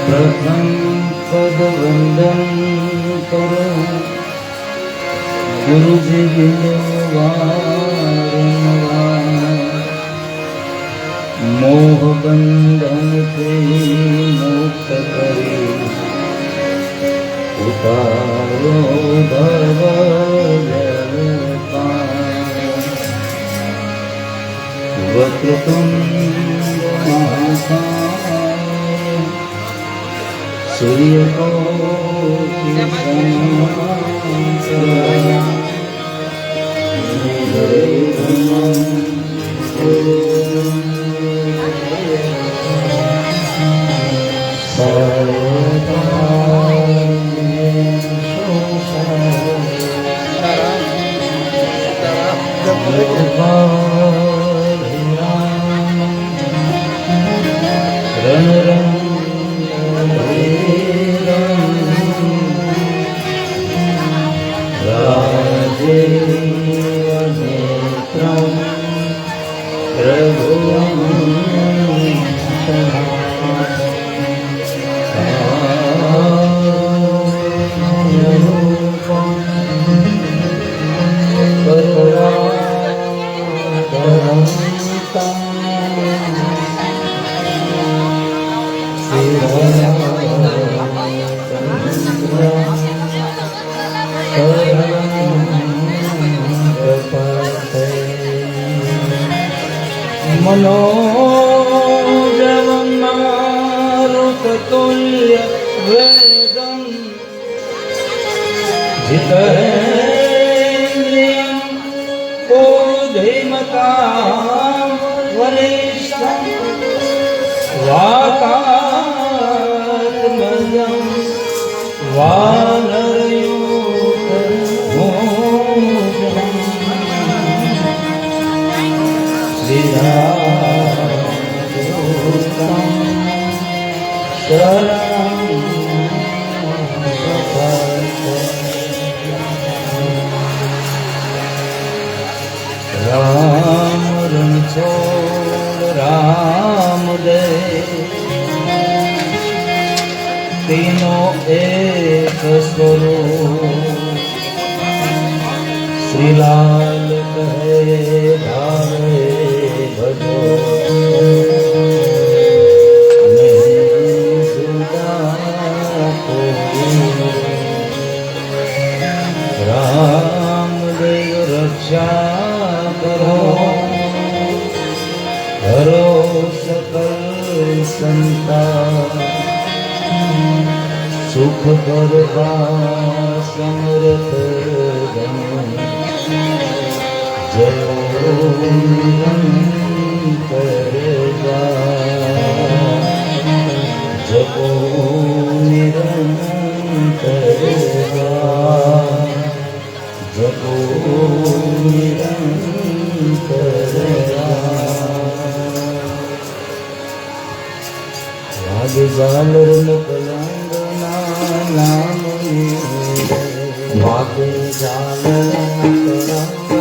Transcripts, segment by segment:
प्रथम पद वंदन करो गुरु जी मोह बंधन से मुक्त करे उतारो भव जल वक्रतुंड महाकाय सूर्य को रण रण मनोजवमारुततुल्य वेगं जितेन्द्रियं बुद्धिमतां वरिष्ठं वातात्मजं वानरयूथमोजं श्रीरामदूतं शरणं राम रणछोड़ राम दे तीनों एक स्वरूप श्रीलाल कहे धारे भजो राम देव रक्षा करो हरो सकल संताप सुख करवा समर्थ गण जय निरंतर जपो निरंतर जपो निरंतर राग जालर कलंगना नाम वाग जालर कलंगना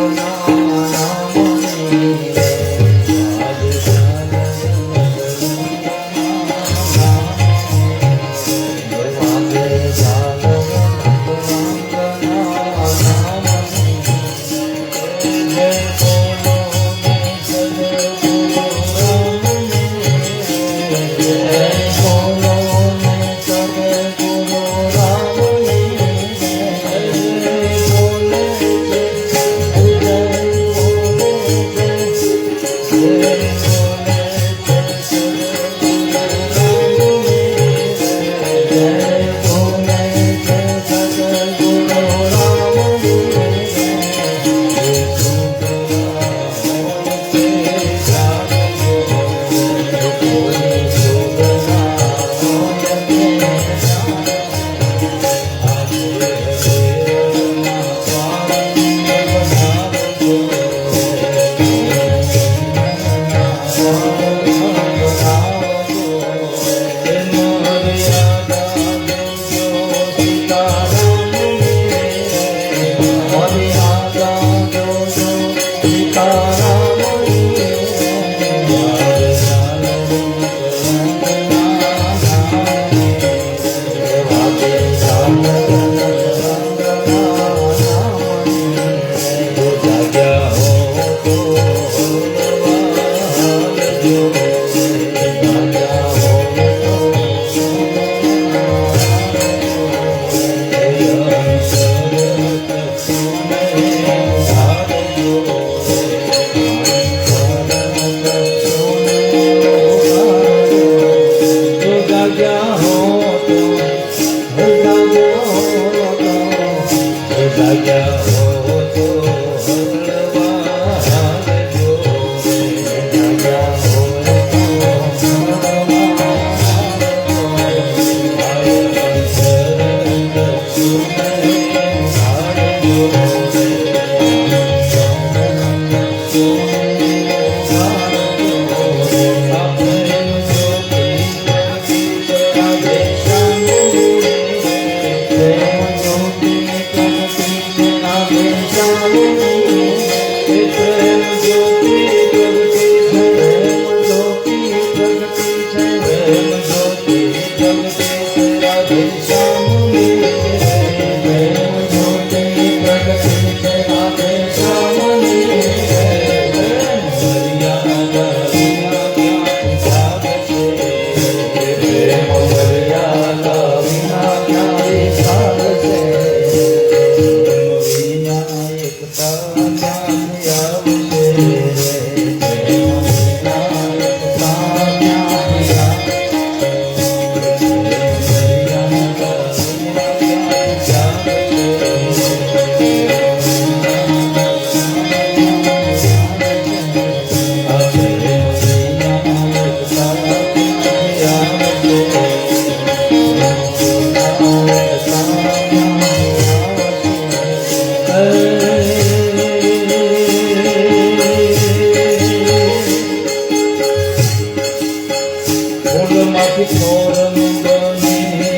ફૂલમાંથી તોરણ બનીને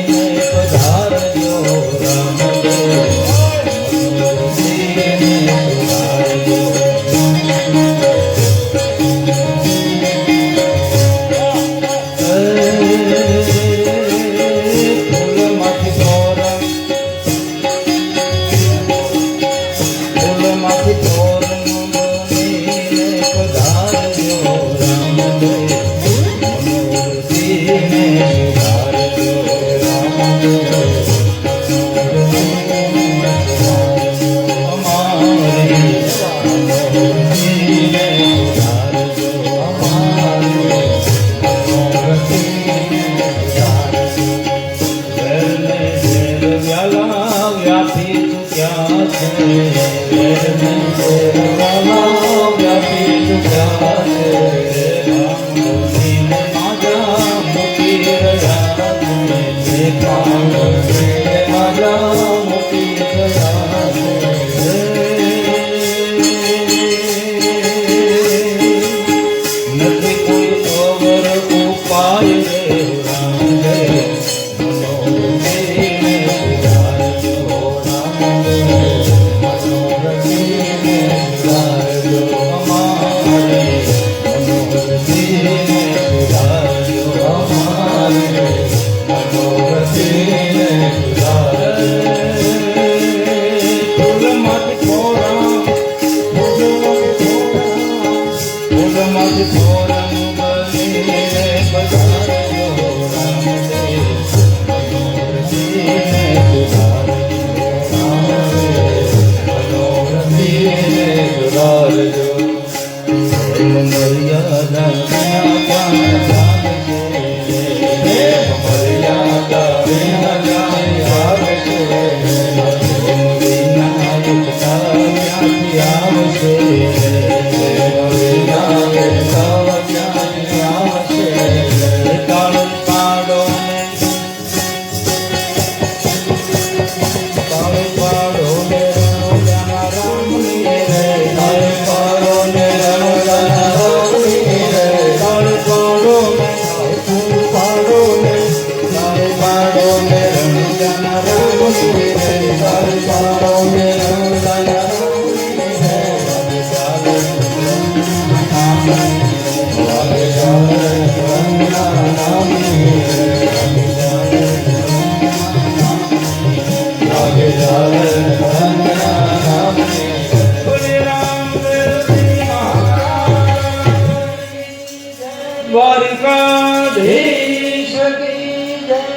પધારજો રામદેવ મનોરથીને સુધારજો.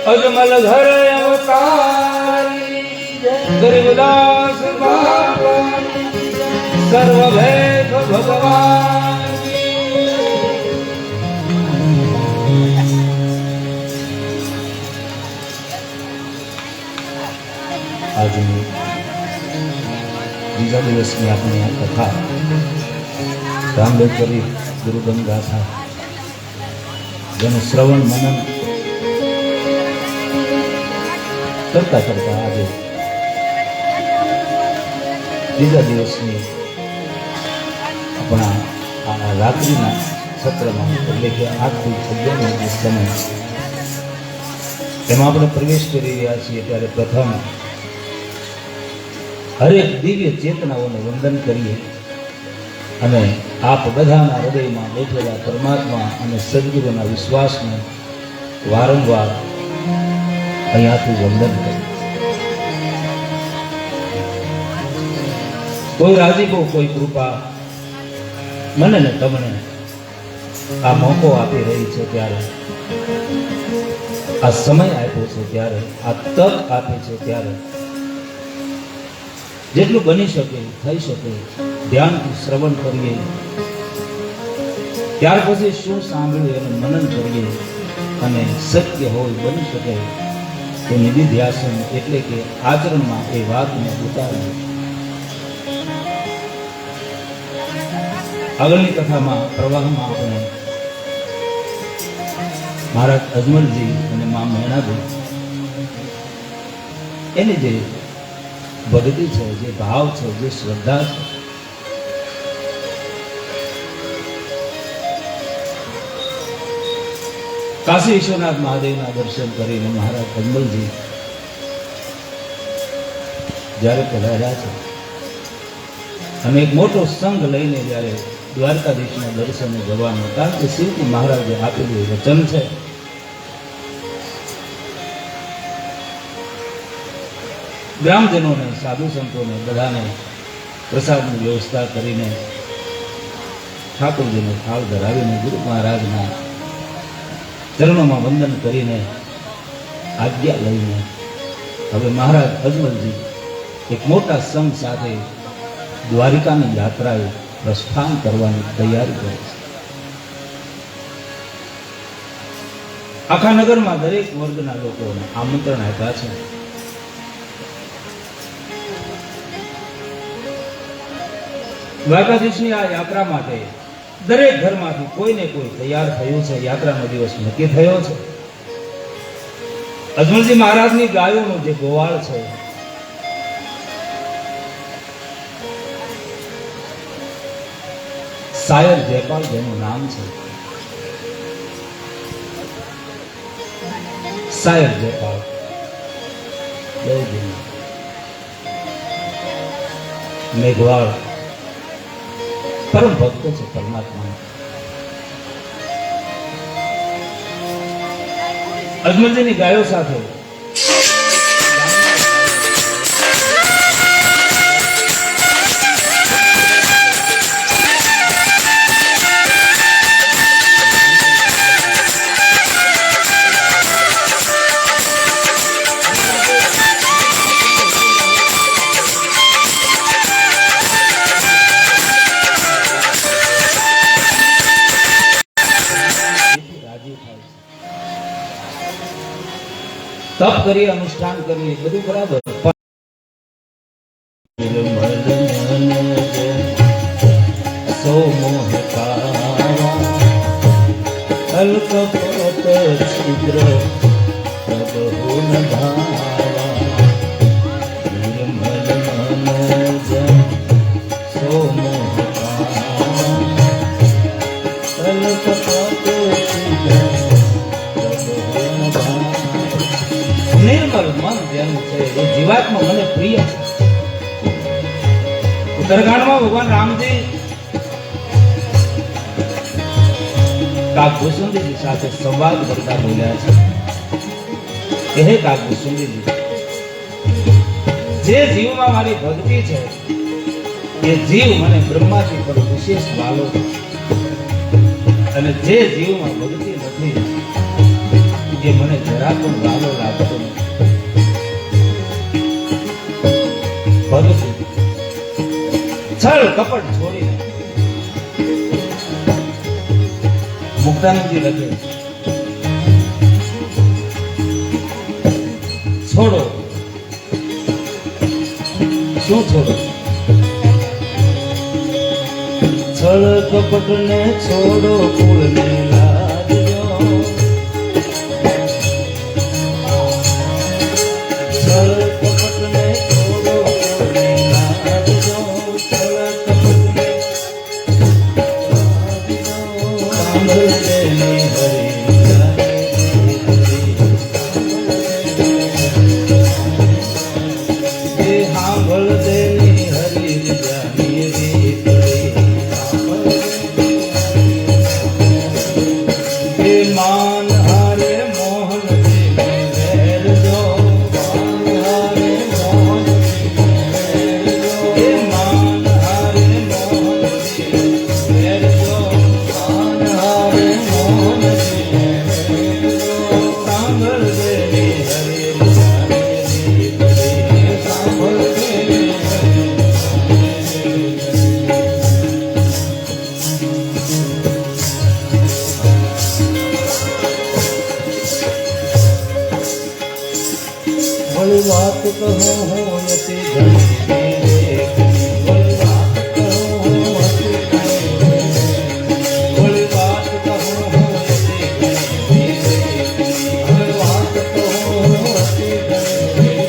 અજમલ ઘર અવતારી ગરીબદાસ બાબા સર્વભેદ ભગવાન. આજની બીજા દિવસની આપણી આ કથા રામદેવરી ગુરુગમ ગાથા જેનું શ્રવણ મનન કરતા કરતા આજે બીજા દિવસની આપણા આ રાત્રિના સત્રમાં એટલે કે 8 થી 11નો જે સમય એમાં આપણે પ્રવેશ કરી રહ્યા છીએ ત્યારે પ્રથમ હરેક દિવ્ય ચેતનાઓને વંદન કરીએ અને આપ બધાના હૃદયમાં બેઠેલા પરમાત્મા અને સદગુરુના વિશ્વાસને વારંવાર અહીંયાથી વંદન કરીએ. કોઈ રાજીપો, કોઈ કૃપા મને ને તમને આ મોકો આપી રહી છે ત્યારે, આ સમય આપ્યો છે ત્યારે, આ તક આપી છે ત્યારે જેટલું બની શકે થઈ શકે ધ્યાનથી શ્રવણ કરીએ, ત્યાર પછી શું સાંભળ્યું એનું મનન કરીએ અને શક્ય હોય બની શકે તો નિધિધ્યાસન એટલે કે આચરણમાં એ વાતને ઉતારીએ. આગળની કથામાં પ્રવાહમાં આપણે મહારાજ અજમલજી અને મા મેણાભાઈ એની જે ભક્તિ છે, જે ભાવ છે, જે શ્રદ્ધા છે, કાશી વિશ્વનાથ મહાદેવના દર્શન કરીને મહારાજ કમલજી જ્યારે પધાર્યા છે અને એક મોટો સંઘ લઈને જ્યારે દ્વારકાધીશના દર્શને જવાનું, કારણ કે શિવજી મહારાજે આપેલું વચન છે ગ્રામજનોને, સાધુ સંતોને બધાને પ્રસાદની વ્યવસ્થા કરીને ઠાકોરજીને થાળ ધરાવીને ગુરુ મહારાજના ચરણોમાં વંદન કરીને આજ્ઞા લઈને હવે મહારાજ અજમલજી એક મોટા સંઘ સાથે દ્વારિકાની યાત્રાએ પ્રસ્થાન કરવાની તૈયારી કરે છે. આખા નગરમાં દરેક વર્ગના લોકોને આમંત્રણ આપ્યા છે. દ્વારકાધીશની આ યાત્રા માટે દરેક ઘરમાંથી કોઈને કોઈ તૈયાર થયું છે. યાત્રાનો દિવસ નક્કી થયો છે. અજમલજી મહારાજની ગાયોનું જે ગોવાળ છે, સાયર જયપાલ જેનું નામ છે, સાયર જયપાલ મેઘવાળ પરમ ભક્ત છે પરમાત્મા. અજમલજીની ગાયો સાથે તપ કરીએ, અનુષ્ઠાન કરીએ, બધું બરાબર. નિર્મલ મન જેનું છે એ જીવાત્મા મને પ્રિય છે. ઉત્તરકાંડમાં ભગવાન રામજી કાગભૂષુંડીજી સાથે સંવાદ કરતા બોલ્યા છે કે હે કાગભૂષુંડીજી, જે જીવમાં મારી ભક્તિ છે એ જીવ મને બ્રહ્માજી પર વિશેષ વાલો છે, અને જે જીવમાં ભક્તિ નથી એ મને જરા પણ વાલો લાગતો નથી. ભક્તિ છળ કપટ છોડીને મુક્તાનંદજી લખે છોડો. શું છોડો? છળ કપટ ને છોડો, કુળ ને લાજ્યો. છળ કપટ ને છોડો, કુળ ને લાજ્યો. છળ કપટ ને સાંભળ તેને હરી સાંભળ દેની હરી જાની રી પડી. માન હારે મોહન વેર જો, માન હારે મોહન માન હારે મોહન વેર જો, માન હારે મોહન સાંભળ દેની હરી જાની પડી. સાંભળ દેની વળી વાત કહો હું નથી ઘણી વળી વાત કહો હું નથી ઘણી વળી વાત કહો હું નથી ઘણી વળી વાત કહો હું નથી ઘણી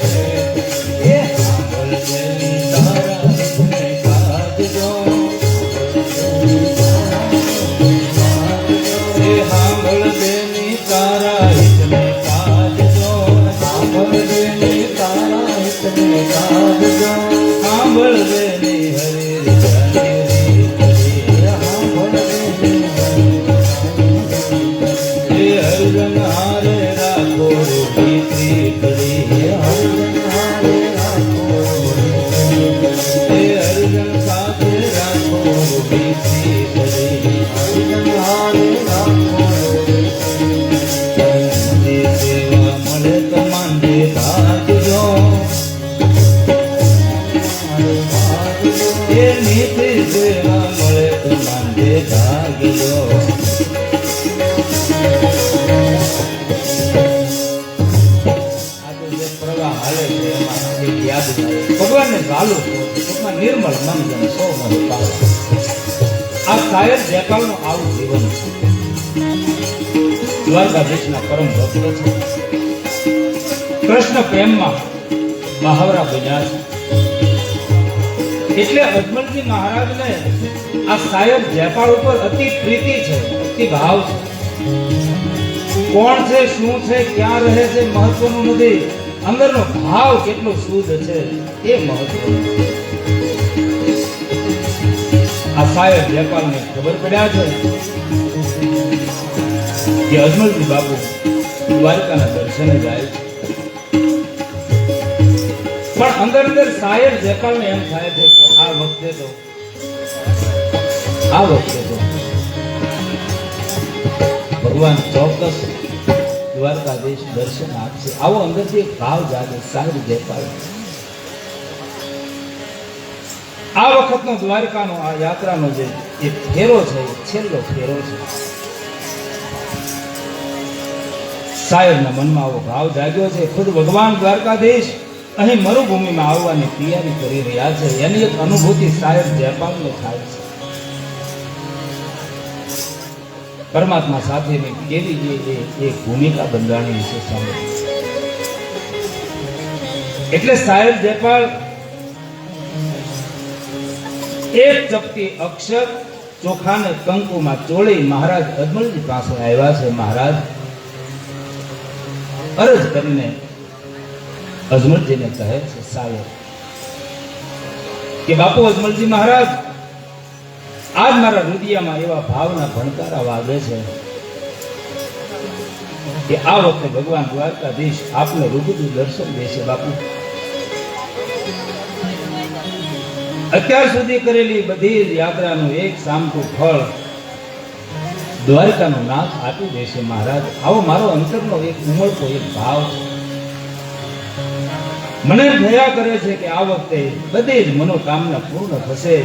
એ સાંભળ દેની તારા ને કાજજો. એ સાંભળ દેની તારા હરિજન હારે રાખો રૂપી શ્રી કરી હરિજન હારે રાખો હરિજન સાથે રાખો રૂપી શ્રી કરી હરિજન હારે રાખો સેવા મળે તો માંડે ભાગજો એ નીતિ સેવા મળે તો માંડે ભાગજો ભગવાનને ચાલુ ટૂંકમાં નિર્મળ મન ગમે સો મન પાવ આ શાયદ જયપાલનું આવું જીવન છે દ્વારકાધીશના પરમ ભક્ત છે કૃષ્ણ પ્રેમમાં મહાવરા બન્યા છે એટલે અજમલજી મહારાજને આ શાયદ જયપાલ ઉપર અતિ પ્રીતિ છે અતિ ભાવ છે કોણ છે શું છે ક્યાં રહે છે મહત્વનું નથી અંદરનો ભાવ કેટલો શુદ્ધ છે એ મહત્વ આ શાયદ જયપાલને ખબર પડ્યા છે કે અજમલજી બાપુ દ્વારકાના દર્શને જાય છે પણ અંદર અંદર શાયદ જયપાલને એમ થાય છે કે આ વખતે તો ભગવાન ચોક્કસ દ્વારકાધીશ દર્શન આપશે આવો અંદરથી એક ભાવ જાગે શાયદ જયપાલ આ વખતનો દ્વારકાનો આ યાત્રાનો જે એક ફેરો છે છેલ્લો ફેરો છે શાયદના મનમાં આવો ભાવ જાગ્યો છે ખુદ ભગવાન દ્વારકાધીશ અહીં મરુભૂમિમાં આવવાની તૈયારી કરી રહ્યા છે એની એક અનુભૂતિ શાયદ જયપાલને થાય છે પરમાત્મા સાથેની કેવી એક ભૂમિકા બંધાણી છે સામે એટલે શાયદ જયપાલ એક ચપટી અક્ષર ચોખાને કંકુમાં ચોળી મહારાજ અજમલજી પાસે આવ્યા છે મહારાજ અરજ કરીને અજમલજીને કહે છે શાયદ કે બાપુ અજમલજી મહારાજ આજ મારા હૃદયમાં એવા ભાવના ભણકારા વાગે છે કે આ વખતે ભગવાન દ્વારકાધીશ આપને રૂબરૂ દર્શન દેશે બાપુ અત્યાર સુધી કરેલી બધી યાત્રાનું એક સામટું ફળ દ્વારકાનો નાથ આપી દેશે મહારાજ આવો મારો અંતરનો એક ઉમળતો એક ભાવ મને થયા કરે છે કે આ વખતે બધી જ મનોકામના પૂર્ણ થશે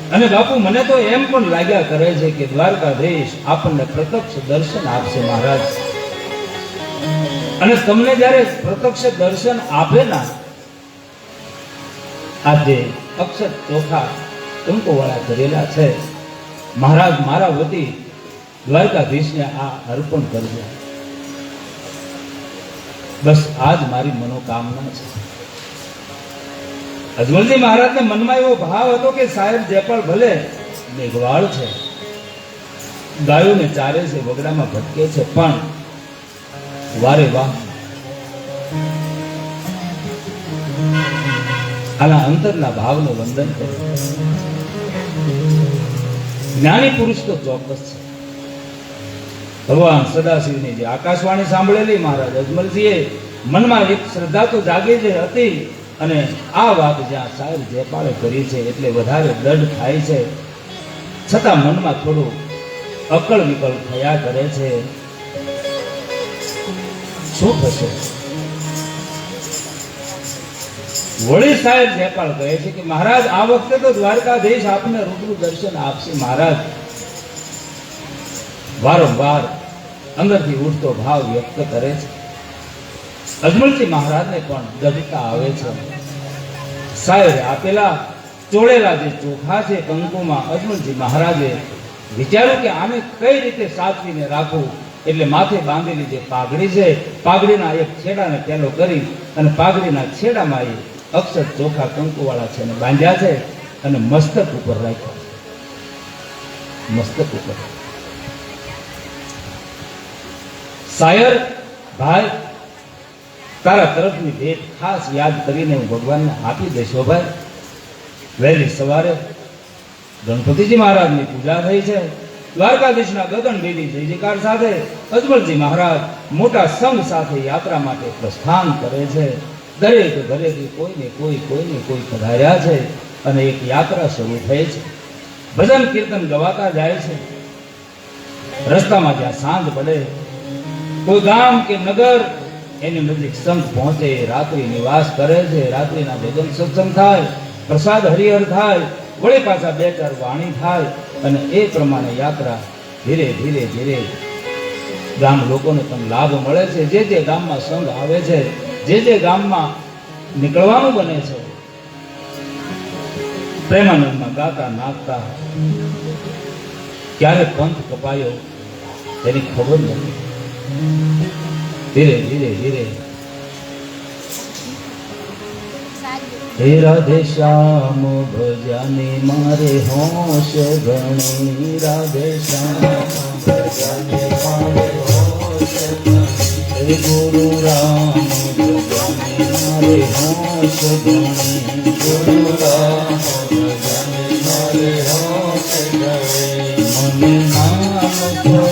અને બાપુ મને તો એમ પણ લાગ્યા કરે છે કે દ્વારકાધીશ આપણને પ્રત્યક્ષ દર્શન આપશે મહારાજ અને તમને જ્યારે પ્રત્યક્ષ દર્શન આપે ના આજે અક્ષર ચોખા કંકુવાળા કરેલા છે મહારાજ મારા વતી દ્વારકાધીશને આ અર્પણ કરજો બસ આજ મારી મનોકામના છે અજમલજી મહારાજને મનમાં એવો ભાવ હતો કે સાહેબ જયપાલ ભલે મેઘવાળ છે ગાયોને ચારે છે વગડામાં ભટકે છે પણ વારે વાહ આના અંતરના ભાવને વંદન કરે જ્ઞાની પુરુષ તો ચોક્કસ છે ભગવાન સદાશિવની જે આકાશવાણી સાંભળેલી મહારાજ અજમલજીએ મનમાં એક શ્રદ્ધા તો જાગી જ હતી અને આ વાત જ્યાં સાહેબ જયપાલે કરી છે એટલે વધારે દઢ થાય છે છતાં મનમાં થોડું અકળ વિકળ થયા કરે છે શું થશે વળી સાહેબ જયપાલ કહે છે કે મહારાજ આ વખતે તો દ્વારકાધીશ આપને રૂબરૂ દર્શન આપશે મહારાજ વારંવાર અંદરથી ઉઠતો ભાવ વ્યક્ત કરે છે અજમલજી મહારાજને પણ દઢતા આવે છે સાહેબ આપેલા ચોળેલા જે ચોખા છે કંકુમાં અજમલજી મહારાજે વિચાર્યું કે આને કઈ રીતે સાચવીને રાખવું એટલે માથે બાંધેલી જે પાઘડી છે પાઘડીના એક છેડાને પેલો કરી અને પાઘડીના છેડામાં એ અક્ષર ચોખા કંકુવાળા છે ને બાંધ્યા છે અને મસ્તક ઉપર રાખ્યા મસ્તક ઉપર શાયર ભાઈ તારા તરફની ભેટ ખાસ યાદ કરીને હું ભગવાનને આપી દેશો ભાઈ વહેલી સવારે ગણપતિજી મહારાજની પૂજા થઈ છે દ્વારકાધીશના ગગનભેદી જય જયકાર સાથે અજમલજી મહારાજ મોટા સંઘ સાથે યાત્રા માટે પ્રસ્થાન કરે છે. દરેક ઘરેથી કોઈને કોઈ પધાર્યા છે અને એક યાત્રા શરૂ થઈ છે. ભજન કીર્તન ગવાતા જાય છે. રસ્તામાં જ્યાં સાંજ પડે, કોઈ ગામ કે નગર એની નજીક સંઘ પહોંચે, રાત્રિ નિવાસ કરે છે. રાત્રિના ભજન સત્સંગ થાય, પ્રસાદ હરિહર થાય, વળી પાછા બે ચાર વાણી થાય અને એ પ્રમાણે યાત્રા ધીરે ધીરે ગામ લોકોને પણ લાભ મળે છે. જે ગામમાં સંઘ આવે છે, જે ગામમાં નીકળવાનું બને છે, પ્રેમાનંદમાં ગાતા નાચતા ક્યારે પંથ કપાયો એની ખબર નથી. ધીરે હે રાધે શ્યામ ભજાની મારે હોશ ગણી, રાધે શ્યામ ભજાની મારે હોશ ગણી, હે ગુરુ રામ ભજાની મારે હોશ ગણી, ગુરુ રામ ભજાની મારે હોશ ગણી, મને નામ કરું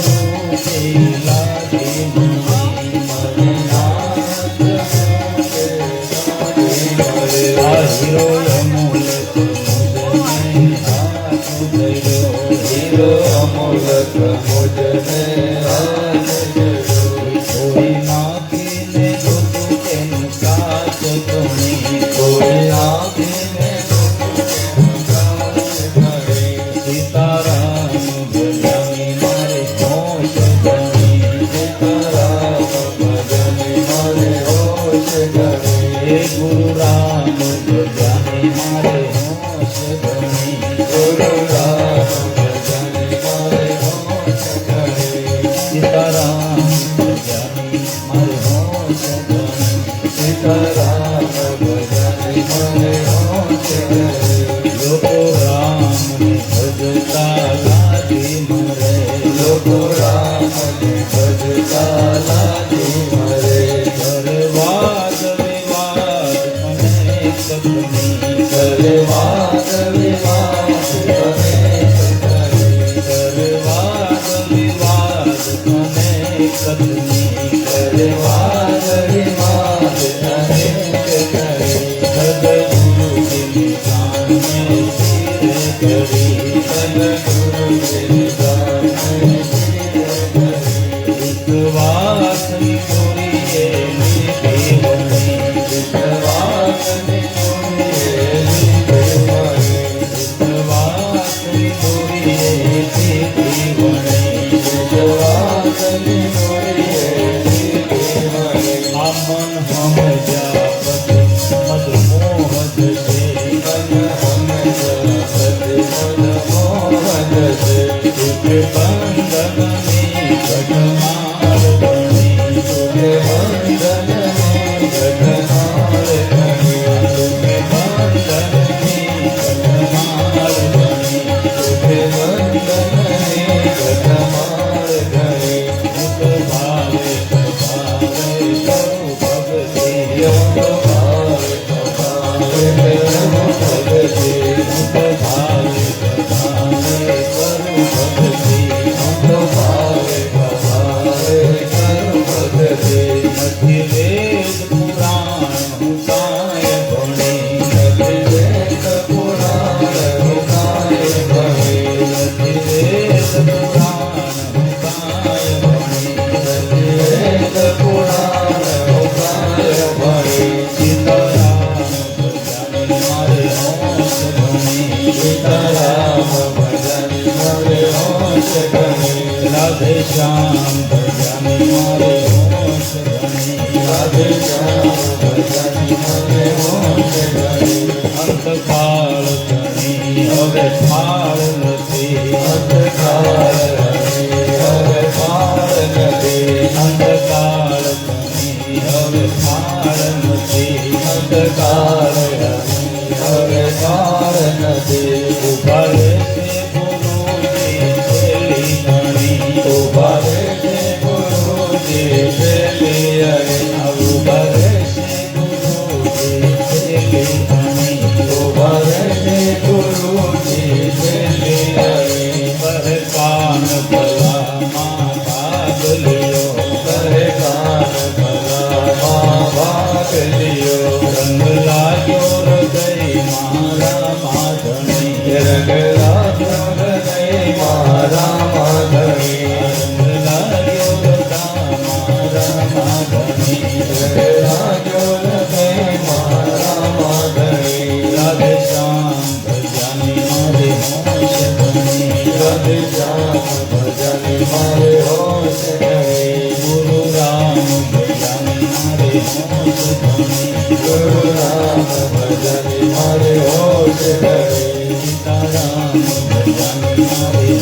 તે લાગે મણી, મને નામ કરું તે હીરો અમૂલક મુજને હાથ ધર્યો, હીરો અમૂલક મુજને હાથ ધર્યો, કોઈ નાખીને દૂધ તેનું કાચ ધણી, કોઈ નાખીને દૂધ કાચ ધણી, સીતારામ ભજાની મારે હોશ ગણી, સીતારામ ભજાની મારે હોશ ગણી, હે ગુરુ રામ ભજાની મારે હોશ ગણી, ગુરુ રામ ભજાની મારે હોશ ગણી, સીતારામ ભજાની મારે હોશ ગણી, સીતારામ ભજાની મારે હોશ ગણી, લોકો રામને ભજતા લાગી મરે, લોકો રામને ભજતા લાગી મરે, કરે વાદ વિવાદ અનેક સપની, કરે વાદ વિવાદ અનેક સપની, કરે વાદ વિવાદ અનેક સપની, કરે વાદ વિવાદ અનેક સપની, સદગુરુજીની સામે શિર કરી, સદગુરુજીની સામે શિર કરી, વિશ્વાસની ચોરીએ લીધી વણી, વિશ્વાસની ચોરીએ લીધી વણી, વિશ્વાસની ચોરીએ લીધી વણી, વિશ્વાસની ચોરીએ લીધી વણી, આ મન સમજ્યા પછી મદમોહ જશે, મન સમજ્યા પછી મદમોહ જશે, તુકે બંધનની કઠમાર ગણી, તુકે બંધનની કઠમાર ગણી, તુકે બંધનની કઠમાર ગણી, તુકે બંધનની કઠમાર ગણી, મુત ભાવે કપારે કરું ભક્તિ, મુત ભાવે કપારે કરું ભક્તિ, મુત ભાવે કપારે કરું ભક્તિ, મુત ભાવે કપારે કરું ભક્તિ, નથી વેદ પુરાણ હું કાંય ભણી, નથી વેદ પુરાણ હું કાંય ભણી, નથી વેદ પુરાણ હું કાંય ભણી, નથી વેદ પુરાણ હું કાંય ભણી, સીતારામ ભજાની મારે હોશ ગણી, સીતારામ ભજાની મારે હોશ ગણી, રાધે શ્યામ ભજાની મારે હોશ ગણી, રાધે શ્યામ ભજાની મારે હોશ ગણી, અંતકાળ ગણી હવે ફાળ નથી, અંતકાળ ગણી હવે ફાળ નથી, અંતકાળ ગણી હવે ફાળ નથી, અંતકાળ ગણી હવે ફાળ નથી, ઉભા રહેશે ગુરુજી છેલ્લી ઘણી, ઉભા રહેશે ગુરુજી છેલ્લી ઘણી, ઉભા રહેશે ગુરુજી છેલ્લી ઘણી, ઉભા રહેશે ગુરુજી છેલ્લી ઘણી, રામ ભજન મારે હોશ ધણી સીતારામ ભજન મારે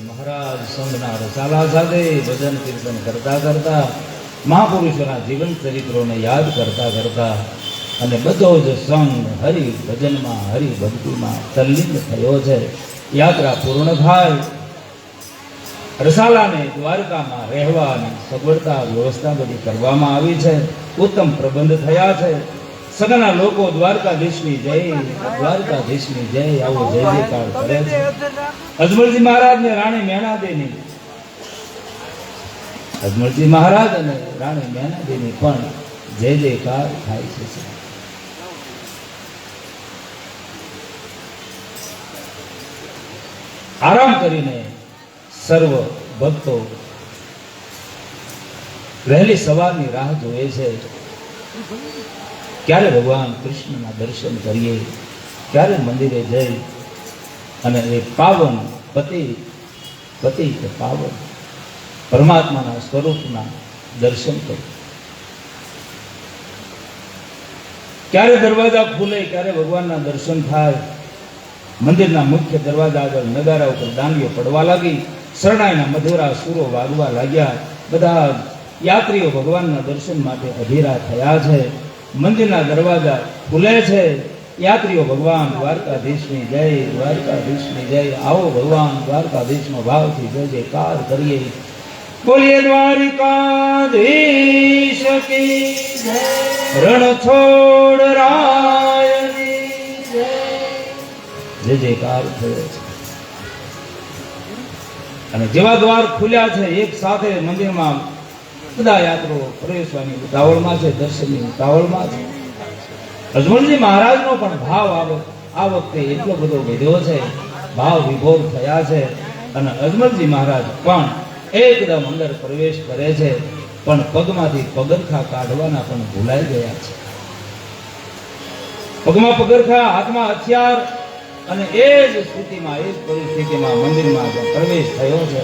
મહારાજ સંઘના રસાલા સાથે ભજન કીર્તન કરતા કરતા મહાપુરુષોના જીવન ચરિત્રોને યાદ કરતા કરતા અને બધો જ સંઘ હરિ ભજનમાં હરિ ભક્તિમાં તલ્લીન થયો છે. યાત્રા પૂર્ણ થાય, રસાલાને દ્વારકામાં રહેવાની સગવડતા વ્યવસ્થા બધી કરવામાં આવી છે. ઉત્તમ પ્રબંધ થયા છે. સગના લોકો દ્વારકાધીશની જય, દ્વારકાધીશની જય આવો જય જયકાર કરે છે. અજમલજી મહારાજ ને રાણી મેણાદેની, અજમલજી મહારાજ અને રાણી મેણાદેની પણ જય જયકાર થાય છે. આરામ કરીને સર્વ ભક્તો વહેલી સવારની રાહ જોવે છે. ક્યારે ભગવાન કૃષ્ણના દર્શન કરીએ, ક્યારે મંદિરે જઈ અને એ પાવન પતિ કે પાવન પરમાત્માના સ્વરૂપના દર્શન કરીએ. ક્યારે દરવાજા ખુલે, ક્યારે ભગવાનના દર્શન થાય. મંદિરના મુખ્ય દરવાજા આગળ નગારા ઉપર દાંડીઓ પડવા લાગી, શરણાઈના મધુરા સુરો વાગવા લાગ્યા. બધા યાત્રીઓ ભગવાનના દર્શન માટે અધીરા થયા છે. મંદિરના દરવાજા ખુલે છે. યાત્રીઓ ભગવાન દ્વારકાધીશની જય, દ્વારકાધીશની જય, આવો ભગવાન દ્વારકાધીશનો ભાવથી જય જયકાર કરીએ. બોલીએ દ્વારિકાધીશ કી જય, રણછોડ રાયની જય. જય જયકાર થયો છે. અને જેવા દ્વાર ખુલ્યા છે, એક સાથે મંદિરમાં બધા યાત્રો પ્રવેશવાની ઉતાવળમાં છે, દર્શનની ઉતાવળમાં છે. અજમલજી મહારાજનો પણ ભાવ આ વખતે એટલો બધો વધ્યો છે, ભાવ વિભોર થયા છે. અને અજમલજી મહારાજ પણ એકદમ અંદર પ્રવેશ કરે છે, પણ પગમાંથી પગરખા કાઢવાના પણ ભૂલાઈ ગયા છે. પગમાં પગરખા, હાથમાં હથિયાર, અને એ જ સ્થિતિમાં, એ જ પરિસ્થિતિમાં મંદિરમાં પ્રવેશ થયો છે.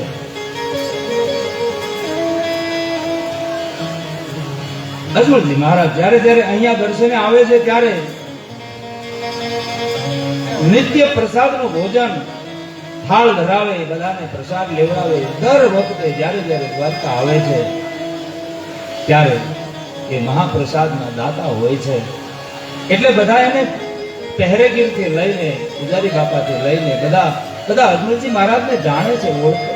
અજમલજી મહારાજ જ્યારે જ્યારે અહીંયા દર્શને આવે છે ત્યારે નિત્ય પ્રસાદનું ભોજન થાળ ધરાવે, બધાને પ્રસાદ લેવડાવે. દર વખતે જ્યારે જ્યારે દ્વારકા આવે છે ત્યારે એ મહાપ્રસાદના દાતા હોય છે. એટલે બધા એને પહેરેગીરથી લઈને, પૂજારી બાપાથી લઈને બધા અજમલજી મહારાજને જાણે છે, ઓળખે.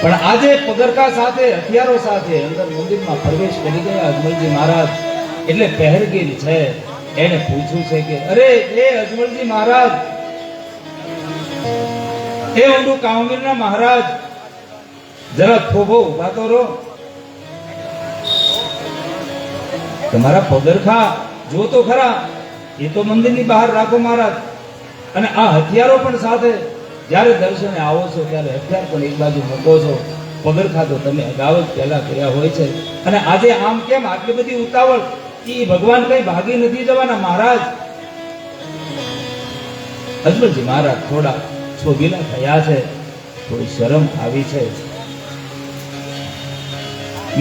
પણ આજે પગરખા સાથે, હથિયારો સાથે અંદર મંદિરમાં પ્રવેશ કરી ગયા અજમલજી મહારાજ. એટલે પહેરગીર છે એને પૂછ્યું છે કે અરે એ અજમલજી મહારાજ, એ ઊંડું કામગીરના મહારાજ, જરા થોભો ઉભા તો રહો. તમારા પગરખા જો તો ખરા, એ તો મંદિરની બહાર રાખો મહારાજ. અને આ હથિયારો પણ સાથે જ્યારે દર્શને આવો છો ત્યારે હથિયાર પણ એક બાજુ મૂકો છો. પગરખા તો તમે અગાઉ જ પહેલા કર્યા હોય છે. અને આજે આમ કેમ આટલી બધી ઉતાવળ? એ ભગવાન કઈ ભાગી નથી જવાના મહારાજ. અજમલજી મહારાજ થોડા છોગીલા થયા છે, થોડી શરમ આવી છે.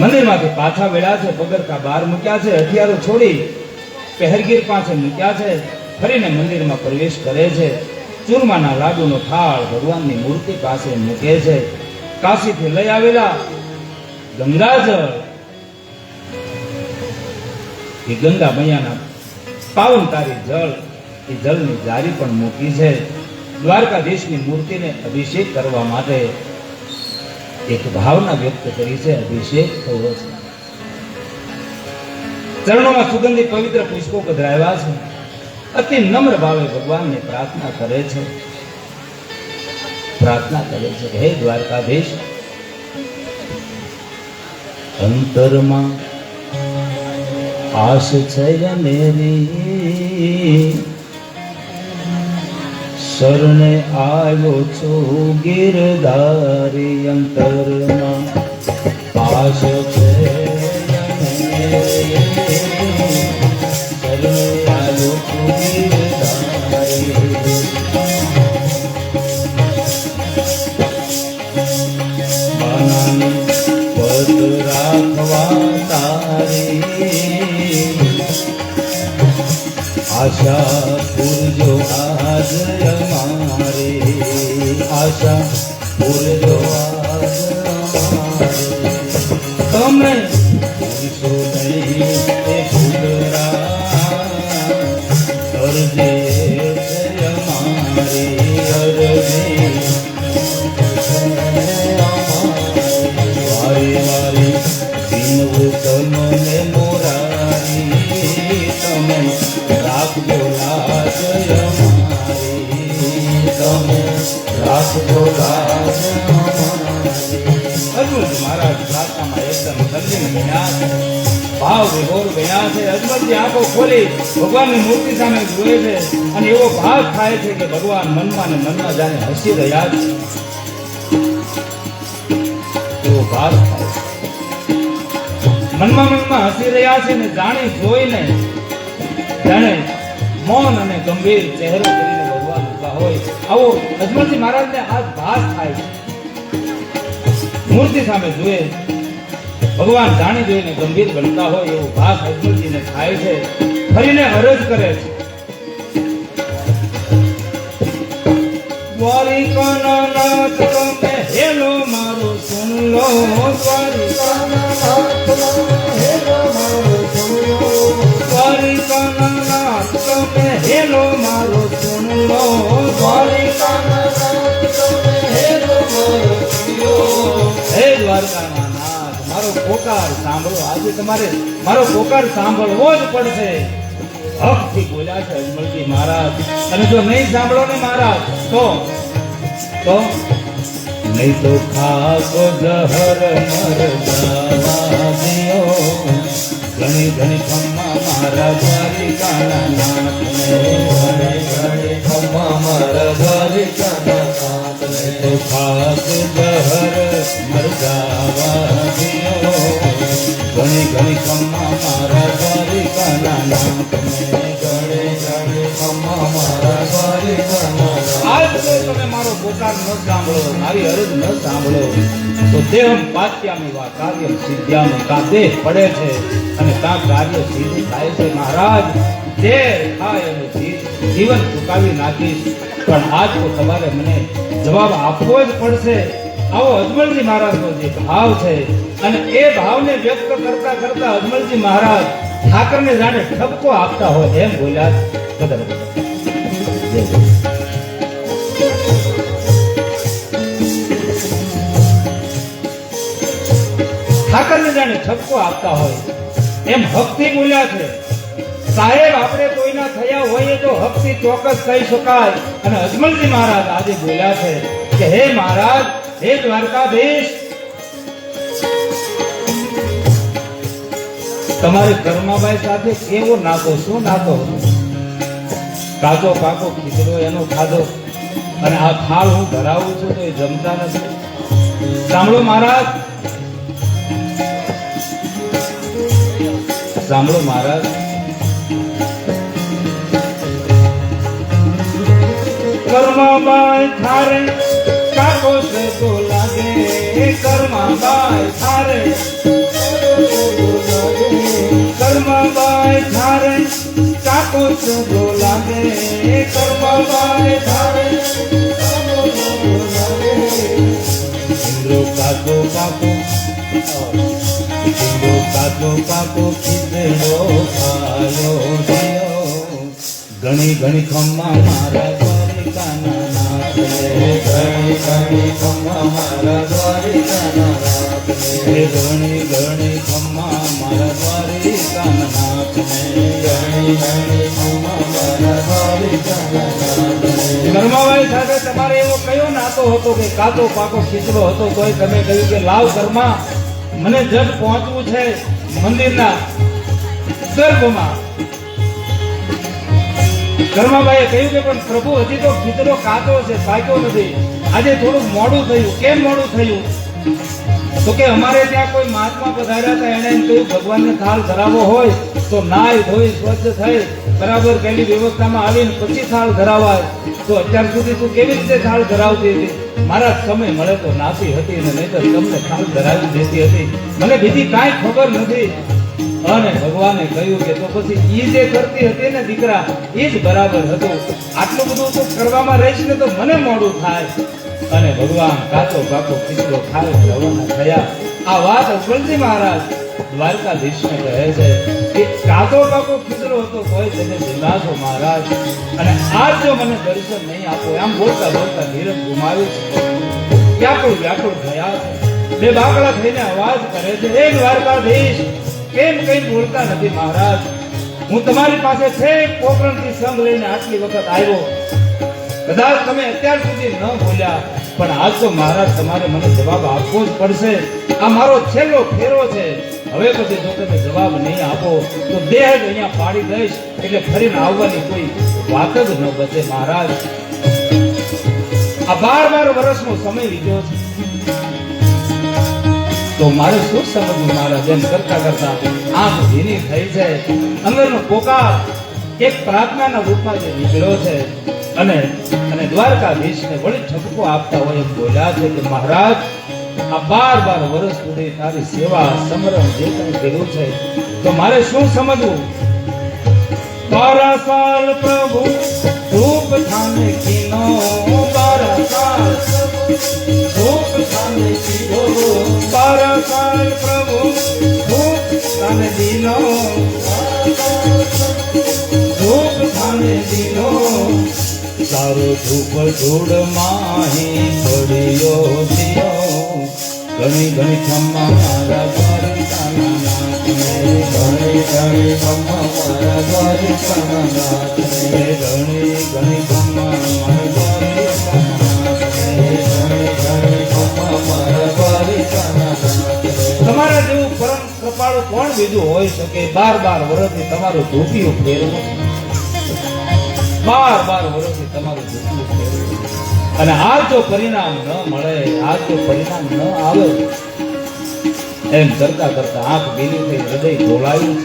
મંદિરમાંથી પાછા વેળ્યા છે, પગરખા બહાર મૂક્યા છે, હથિયારો છોડી પહેરગીર પાસે મૂક્યા છે. ફરીને મંદિરમાં પ્રવેશ કરે છે. ચૂરમાના લાડુનો થાળ ભગવાનની મૂર્તિ પાસે મૂકે છે. કાશીથી લઈ આવેલા ગંગાજળ, એ ગંગા મૈયાના પાવનકારી જળ, એ જળની જારી પણ મૂકી છે. દ્વારકાધીશની મૂર્તિને અભિષેક કરવા માટે એક ભાવના વ્યક્ત કરી છે, અભિષેક થયો છે. ચરણોમાં સુગંધી પવિત્ર પુષ્પો પધરાવ્યા છે. અતિ નમ્ર ભાવે ભગવાનને પ્રાર્થના કરે છે, પ્રાર્થના કરે છે, હે દ્વારકાધીશ, અંતરમાં આશ છે અનેરી, શરણે આવ્યો છો ગિરધારી. અંતરમાં આશ છે આજ અમારી આશા પૂરજો આજ અમારી તમે ભૂલશો નહીં એ ફૂલરા અરજે છે અમારી અરજી વારી વારી દિનવું તમને મોરારી તમે રાખજો લાજ અમારી તમે રાખજો લાજ અજમલજી મહારાજ પ્રાર્થનામાં એકદમ તલ્લીન બન્યા ભાવ વિભોર બન્યા છે. અજમલજી આંખો ખોલી ભગવાનની મૂર્તિ સામે જુએ છે અને એવો ભાવ થાય છે કે ભગવાન મનમાં ને મનમાં જાણે હસી રહ્યા છે. એવો ભાવ થાય મનમાં હસી રહ્યા છે ને જાણી જોઈને જાણે મૌન અને ગંભીર ચહેરો કરીને ભગવાન ઉભા હોય આવો અજમલજી મહારાજને આ ભાસ થાય છે. મૂર્તિ સામે જુએ ભગવાન જાણી જોઈને ગંભીર બનતા હોય એવો ભાસ અજમલજીને થાય છે. ફરીને અરજ કરે છે દ્વારિકાના નાથ તમે હેલો મારો સુન લો દ્વારિકાના નાથ તમે હેલો મારો સુન લો દ્વારિકાના નાથ તમે હેલો મારો સુન લો દ્વારિકાના નાથ તમે હેલો મારો સુન લો હે દ્વારકાના નાથ મારો પોકાર સાંભળો. આજે તમારે મારો પોકાર સાંભળવો જ પડશે. હકથી બોલ્યા છે અજમલજી મહારાજ અને જો નહીં સાંભળો ને મહારાજ તો નહીં તો ખાસો જહર મર જવા દિયો ઘણી ઘણી ખમ્મા મારા દ્વારિકાના નાથને ઘણી ઘણી ખમ્મા મારા દ્વારિકાના નાથને તો ખાસ જહર મર જવા દિયો ઘણી ઘણી ખમ્મા મારા દ્વારિકાના નાથને ઘણી ઘણી ખમ્મા મારા દ્વારિકાના આજ જો તમે મારો પોકાર ન સાંભળો મારી અરજ ન સાંભળો તો દેહમ પાત્યામી વા કાર્યમ સિદ્ધ્યામી કા દેહ પડે છે અને કા કાર્ય સિદ્ધ થાય છે. મહારાજ જે થાય અને જીવન ચૂકાવી નાખીશ પણ આજ તો તમારે મને જવાબ આપવો જ પડશે. આવો અજમલજી મહારાજનો જે ભાવ છે અને એ ભાવને વ્યક્ત કરતા કરતા અજમલજી મહારાજ ઠાકરને જાણે ઠપકો આપતા હોય એમ બોલ્યા. કદર ઠાકરને જાણે ઠપકો આપતા હોય એમ હકથી બોલ્યા છે. સાહેબ આપણે કોઈના થયા હોઈએ તો હકથી ચોક્કસ કહી શકાય અને અજમલજી મહારાજ આજે બોલ્યા છે કે હે મહારાજ હે દ્વારકાધીશ તમારે કર્માબાઈ સાથે કેવો નાતો શું નાતો કાચો પાકો ખીચડો એનો ખાધો અને આ થાળ હું ધરાવું છું તો એ જમતા નથી. સાંભળો મહારાજ સાંભળો મહારાજ કર્માબાઈ થારે કાકો છે તો લાગે કર્માબાઈ થારે કર્માબાઈ થારે કાકો છે તો લાગે કર્માબાઈ થારે ઇન્દ્રો કાકો પાકો ઇન્દ્રો કાકો પાકો ખીચડો ખાયો દિયો ઘણી ઘણી ખમ્મા મારા દ્વારિકાના નાથને ઘણી ઘણી ખમ્મા મારા દ્વારિકાના નાથને ઘણી ઘણી ખમ્મા મારા દ્વારિકાના નાથને ઘણી ઘણી ખમ્મા મારા દ્વારિકાના નાથને. કર્માબાઈ સાથે તમારે એવો કયો નાતો હતો કે કાચો પાકો ખીચડો હતો તોય તમે કહ્યું કે લાવ કર્મા મને જટ પહોંચવું છે મંદિરના ગર્ભમાં. કર્માબાઈએ કહ્યું કે પણ પ્રભુ હજી તો ખીચડો કાચો છે પાક્યો નથી આજે થોડું મોડું થયું. કેમ મોડું થયું તો કે અમારે ત્યાં કોઈ મહાત્મા પધાર્યા હતા એને એમ કહ્યું ભગવાનને થાળ ધરાવવો હોય તો નાય ધોઈ સ્વચ્છ થઈ બરાબર પહેલી વ્યવસ્થામાં આવીને પછી થાળ ધરાવાય. તો અત્યાર સુધી તું કેવી રીતે થાળ ધરાવતી હતી? મારા સમય મળે તો નાતી હતી અને નહીં તો તમને થાળ ધરાવી દેતી હતી. મને બીજી કાંઈ ખબર નથી. અને ભગવાને કહ્યું કે તો પછી ઈ જે કરતી હતી ને દીકરા ઈ જ બરાબર હતું, આટલું બધું તો કરવામાં રહીશ ને તો મને મોડું થાય. અને ભગવાન કાચો પાકો ખીચડો ખાઈ રવાના થયા. આ વાત અકબરજી મહારાજ દ્વારકાધીશને કહે છે કે કાચો પાકો ખીચડો હતો કોઈ તેને જીવાશો મહારાજ, અને આજ જો મને દર્શન નહીં આપો, આમ બોલતા બોલતા ધીરજ ગુમાવ્યું છે, વ્યાકુળ થયા છે, બે બાકડા થઈને અવાજ કરે છે, હે દ્વારકાધીશ કેમ કઈ બોલતા નથી મહારાજ? હું તમારી પાસે છે પોકરણથી સંગ લઈને આટલી વખત આવ્યો, કદાચ તમે અત્યાર સુધી ન બોલ્યા, પણ આજ તો મહારાજ તમારે મને જવાબ આપવો જ પડશે. આ મારો છેલ્લો ફેરો છે, હવે પછી જો તમે જવાબ નહીં આપો તો દેહ જ અહીંયા પાડી દઈશ, એટલે ફરીને આવવાની કોઈ વાત જ ન બચે મહારાજ. આ 12 વર્ષનો સમય લીધો છે, તો મારે શું સમજવું મહારાજ? એમ કરતા કરતા આંખ ભીની થઈ છે, અંદરનો પોકાર એક પ્રાર્થનાના રૂપમાં જે નીકળ્યો છે, અને દ્વારકાધીશને વળી ઠપકો આપતા હોય એમ બોલ્યા છે કે મહારાજ આ 12 વર્ષ સુધી તારી સેવા સમરણ જે કંઈ કર્યું છે તો મારે શું સમજવું? 12 સાલ પ્રભુ રૂપ થાને કીનો, 12 સાલ રૂપ થાને કીનો, 12 સાલ પ્રભુ રૂપ થાને દીનો, રૂપ થાને દીનો, તારો ધૂપ ધૂળ માહી પડ્યો દિયો, ઘણી ઘણી ખમ્મા મારા દ્વારિકાના નાથને, ઘણી ઘણી ખમ્મા મારા દ્વારિકાના નાથને, ઘણી ઘણી ખમ્મા મારા દ્વારિકાના નાથને, ઘણી ઘણી ખમ્મા મારા દ્વારિકાના નાથને. તમારા જેવું પરમ કૃપાળુ કોણ બીજું હોઈ શકે? 12 વર્ષથી તમારું ધૂપિયું ફેરવું, 12 વર્ષથી તમારું ધૂપિયું ફેરવું, અને આ જો પરિણામ ન મળે, આ જો પરિણામ ન આવે, એમ કરતા કરતા આંખ ભીની થઈ, હૃદય ઢોળાયું.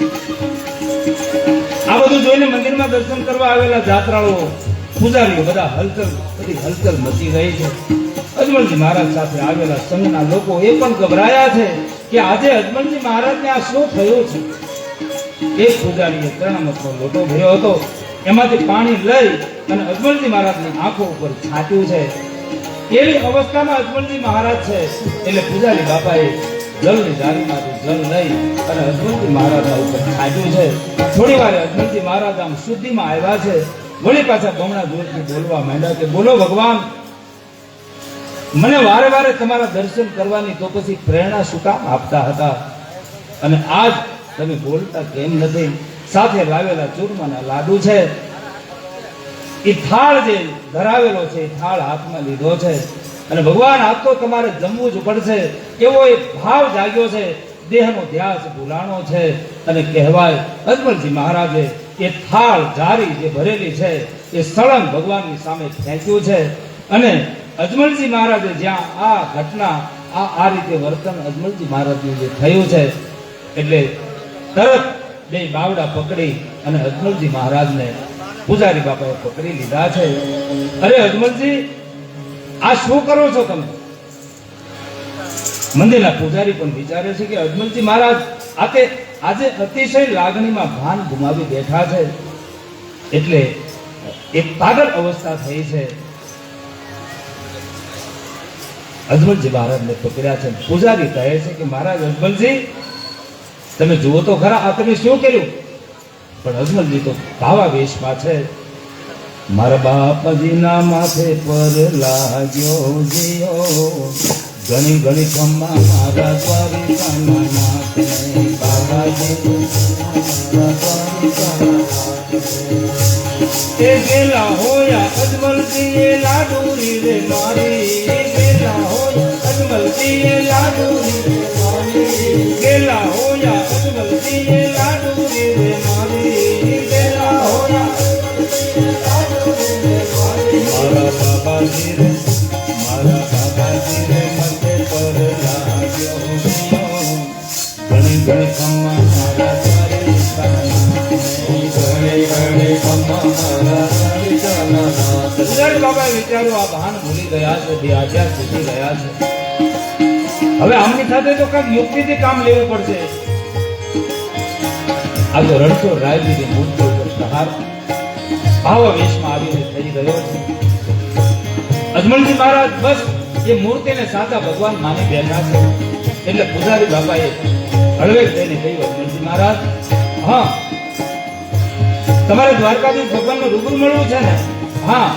આ બધું જોઈને મંદિરમાં દર્શન કરવા આવેલા જાત્રાળુઓ, પૂજારીઓ બધા બધી હલચલ મચી ગઈ છે. અજમલજી મહારાજ સાથે આવેલા સંઘના લોકો એ પણ ગભરાયા છે કે આજે અજમલજી મહારાજને આ શું થયું છે. એક પૂજારીએ ત્રણમતનો લોટો ભર્યો હતો, એમાંથી પાણી લઈ અને અજમલજી મહારાજની આંખો ઉપર છાંટ્યું છે. એવી અવસ્થામાં અજમલજી મહારાજ છે, એટલે પૂજારી બાપાએ જલની જારીમાંથી જલ લઈ અને અજમલજી મહારાજના ઉપર છાંટ્યું છે. થોડી વાર અજમલજી મહારાજ આમ શુદ્ધિમાં આવ્યા છે, વળી પાછા બમણા જોરથી બોલવા માંડ્યા કે બોલો ભગવાન, મને વારે વારે તમારા દર્શન કરવાની તો પછી પ્રેરણા શું કામ આપતા હતા, અને આજ તમે બોલતા કેમ નથી? સાથે લાવેલા ચૂરમાના લાડુ છે, એ થાળ જે ધરાવેલો છે એ થાળ હાથમાં લીધો છે, અને ભગવાન આજ તો તમારે જમવું જ પડશે એવો એક ભાવ જાગ્યો છે, દેહનો ધ્યાસ ભૂલાણો છે, અને કહેવાય અજમલજી મહારાજે એ થાળ જારી જે ભરેલી છે એ સળંગ ભગવાનની સામે ફેંક્યું છે. અને અજમલજી મહારાજે જ્યાં આ ઘટના આ રીતે વર્તન અજમલજી મહારાજનું જે થયું છે, એટલે તરત બે બાવડા પકડી અને અજમલજી મહારાજને પૂજારી બાપાએ પકડી લીધા છે. અરે અજમલજી, આ શું કરો છો તમે? મંદિરના પૂજારી પણ વિચારે છે કે અજમલજી મહારાજ આજે અતિશય લાગણીમાં ભાન ગુમાવી બેઠા છે, એટલે એક પાગલ અવસ્થા થઈ છે. અજમલજી મહારાજને પકડ્યા છે. પૂજારી કહે છે કે મહારાજ અજમલજી, તમે જુઓ તો ખરા આ તમે શું કર્યું? પણ અજમલજી તો ભાવા વેશમાં છે. મારા બાપાજીના માથે પર લાગ્યો જીઓ, ઘણી ઘણી ખમ્મા મારા દ્વારિકાના નાથને, બાબાજી એ ગેલા હોયા અજમલજી એ લાડુરી રે મારી, ગેલા હોયા અજમલજી એ લાડુરી રે મારી, ગેલા હોયા અજમલજી એ લાડુરી રે મારી, ગેલા હોયા મારા બાબાજી રે, મારા બાબાજી રે મતે પર લાગ્યો જીઓ, ઘણી ઘણી ખમ્મા મારા દ્વારિકાના વિચારો આ ભાન ભૂલી ગયા છે, બે આચાર સુધી ગયા છે. હવે આમની સાથે તો કઈક યુક્તિથી કામ લેવું પડશે. આ તો રણછોડ રાયજીની મૂર્તિ ઉપર પ્રહાર ભાવાવેશમાં આવીને થઈ રહ્યો છે. અજમલજી મહારાજ બસ એ મૂર્તિને સાચા ભગવાન માની બેઠા છે. એટલે પૂજારી બાપાએ હળવેક થઈને કહ્યું, અજમલજી મહારાજ, હા તમારે દ્વારકાધીશ ભગવાનને રૂબરૂ મળવું છે ને? હા.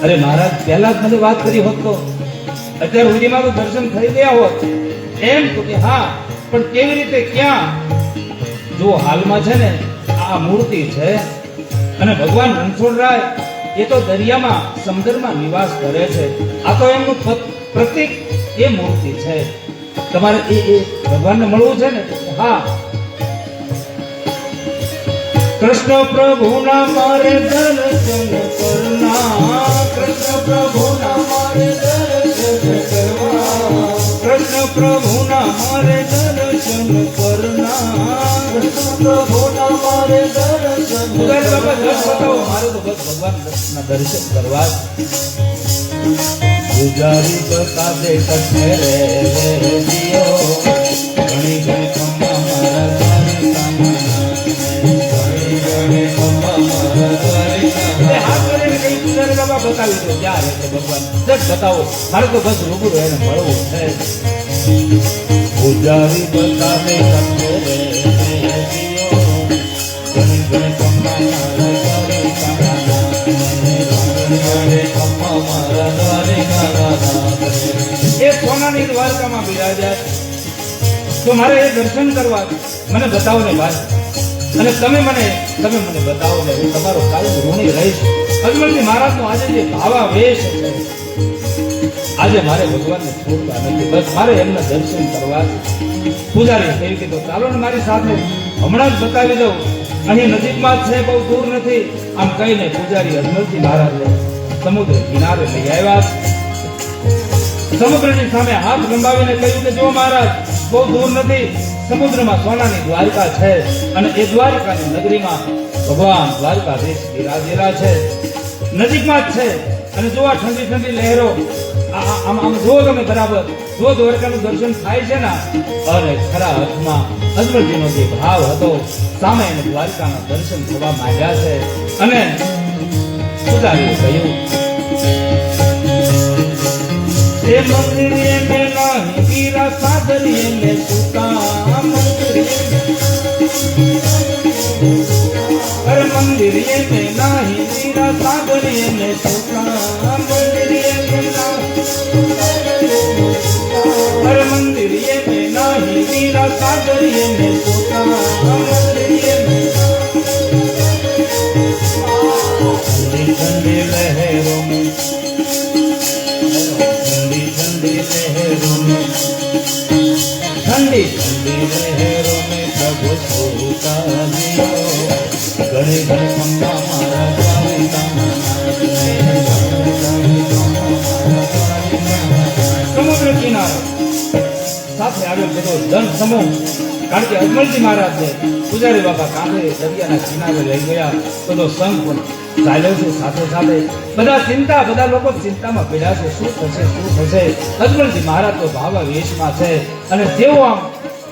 અરે મહારાજ, પહેલા જ મને વાત કરી હોત તો અત્યાર સુધીમાં તો દર્શન થઈ ગયા હોત. એમ તો કે હા, પણ કેવી રીતે, ક્યાં? જો હાલમાં છે ને આ મૂર્તિ છે અને ભગવાન રણછોડરાય એ તો દરિયામાં સમુદ્રમાં નિવાસ કરે છે. આ તો એમનું પ્રતીક એ મૂર્તિ છે. તમારે એ ભગવાનને મળવું છે ને? હા. કૃષ્ણ પ્રભુના મારે દર્શન કરના, કૃષ્ણ પ્રભુના મારે દર્શન કરવા, કૃષ્ણ પ્રભુના મારે દર્શન કરના, કૃષ્ણ પ્રભુના મારે દર્શન કરવા. મારે તો બસ ભગવાનના દર્શન કરવા. પૂજારી બતા દે કઠે રે દિયો, ઘણી ઘણી કમા મારા તારી કામના, બતાવી દો ક્યાં રહે છે ભગવાન, બતાવો. મારે તો બસ રૂબરૂ એને મળવું છે. પૂજારી બતાવે કઠે રે દિયો, ઘણી ઘણી કમા એ સોનાની દ્વારકામાં બિરાજ્યા તો મારે એ દર્શન કરવા મને બતાવો ને ભાઈ. અને તમે મને બતાવો ને, હું તમારો કાયમ ઋણી રહીશ. અજમલજી મહારાજનો આજે જે ભાવાવેશ છે, આજે મારે ભગવાનને છોડતા નથી. બસ મારે એમના દર્શન કરવા. પૂજારી કહ્યું કે તો ચાલો ને મારી સાથે, હમણાં જ બતાવી દઉં. અહીં નજીકમાં જ છે, બહુ દૂર નથી. આમ કહીને પૂજારી અજમલજી મહારાજને સમુદ્ર કિનારે લઈ આવ્યા. સમુદ્રની સામે હાથ લંબાવીને કહ્યું કે જો મહારાજ, બહુ દૂર નથી, સમુદ્રમાં સોનાની દ્વારકા છે અને એ દ્વારકાની નગરીમાં ભગવાન દ્વારકાધીશ બિરાજેલા છે. નજીકમાં જ છે. અને જો આ ઠંડી ઠંડી લહેરો, આમ જો તમે બરાબર જો દ્વારકાનું દર્શન થાય છે ને, અને ખરા અર્થમાં અજમલજીનો જે ભાવ હતો, સામે એને દ્વારકાના દર્શન થવા માંડ્યા છે. અને પૂજારીએ કહ્યું, એ મંદિરે મેં નહીં વીરા સાગરીએ મેં સુતા, અરે મંદિરે મેં નહીં વીરા સાગરીએ મેં સુતા, મંદિરે મેં અરે મંદિરે મેં નહીં વીરા સાગરીએ મેં સુતા, મંદિરે મેં ઠંડી ઠંડી લહેરો में, ठंडी ठंडी लहरों में, ठंडी ठंडी लहरों में प्रभु सोता लियो, गणे गण मंगा मारा સમુદ્ર કિનારે સાથે આવ્યો બધો જન સમૂહ. કારણ કે અજમલજી મહારાજ છે, પૂજારી બાપા કાંઠે દરિયાના કિનારે લઈ ગયા. બધો સંઘ પણ ચાલ્યો છે સાથે સાથે. બધા લોકો ચિંતામાં પડ્યા છે, શું થશે શું થશે. અજમલજી મહારાજ તો ભાવાવેશમાં છે. અને જેવો આમ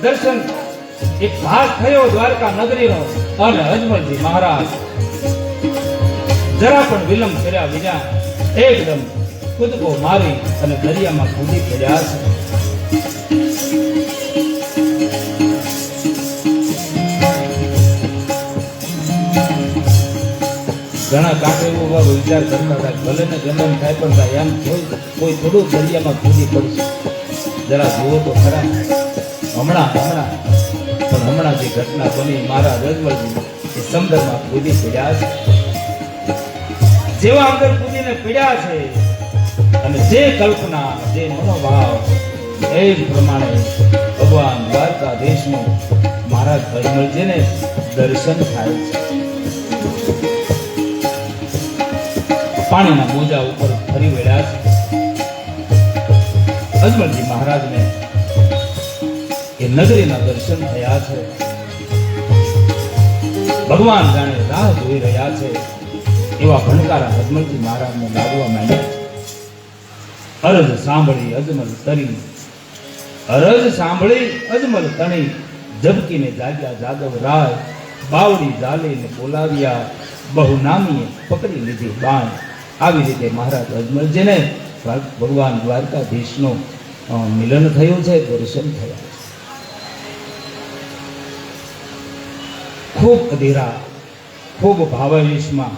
દર્શન એક ભાગ થયો દ્વારકા નગરીનો, અને અજમલજી મહારાજ જરા પણ વિલંબ કર્યા વિના એકદમ કૂદકો મારી અને દરિયામાં કૂદી પડ્યા છે. ઘણા કાંઠે એવો વિચાર કરતા હતા, ભલે ને ગમન થાય પણ થાય, એમ કોઈ થોડું દરિયામાં કૂદી પડશે. જરા જુઓ તો ખરા. હમણાં જે ઘટના બની, મારા અજમલજી એ સમુદ્રમાં કૂદી પડ્યા છે. જેવા અંદર કૂદીને પડ્યા છે, અને જે કલ્પના, જે મનોભાવ, એ જ પ્રમાણે ભગવાન દ્વારકાધીશનું મહારાજ અજમલજીને દર્શન થાય છે. પાણીના મોજા ઉપર ફરી વળ્યા છે. અજમલજી મહારાજને એ નગરીના દર્શન થયા છે. ભગવાન જાણે રાહ જોઈ રહ્યા છે એવા ભણકારા અજમલજી મહારાજને લાગવા માંડ્યા છે. અરજ સાંભળી અજમલ તરી, અરજ સાંભળી અજમલ તણી, જબકીને જાગ્યા જાદવ રાય, બાવડી ઝાલીને બોલાવ્યા, બહુ નામીએ પકડી લીધી બાણ. આવી રીતે મહારાજ અજમલજીને ભગવાન દ્વારકાધીશનું મિલન થયું છે, દર્શન થયા છે. ખૂબ અધીરા, ખૂબ ભાવાવેશમાં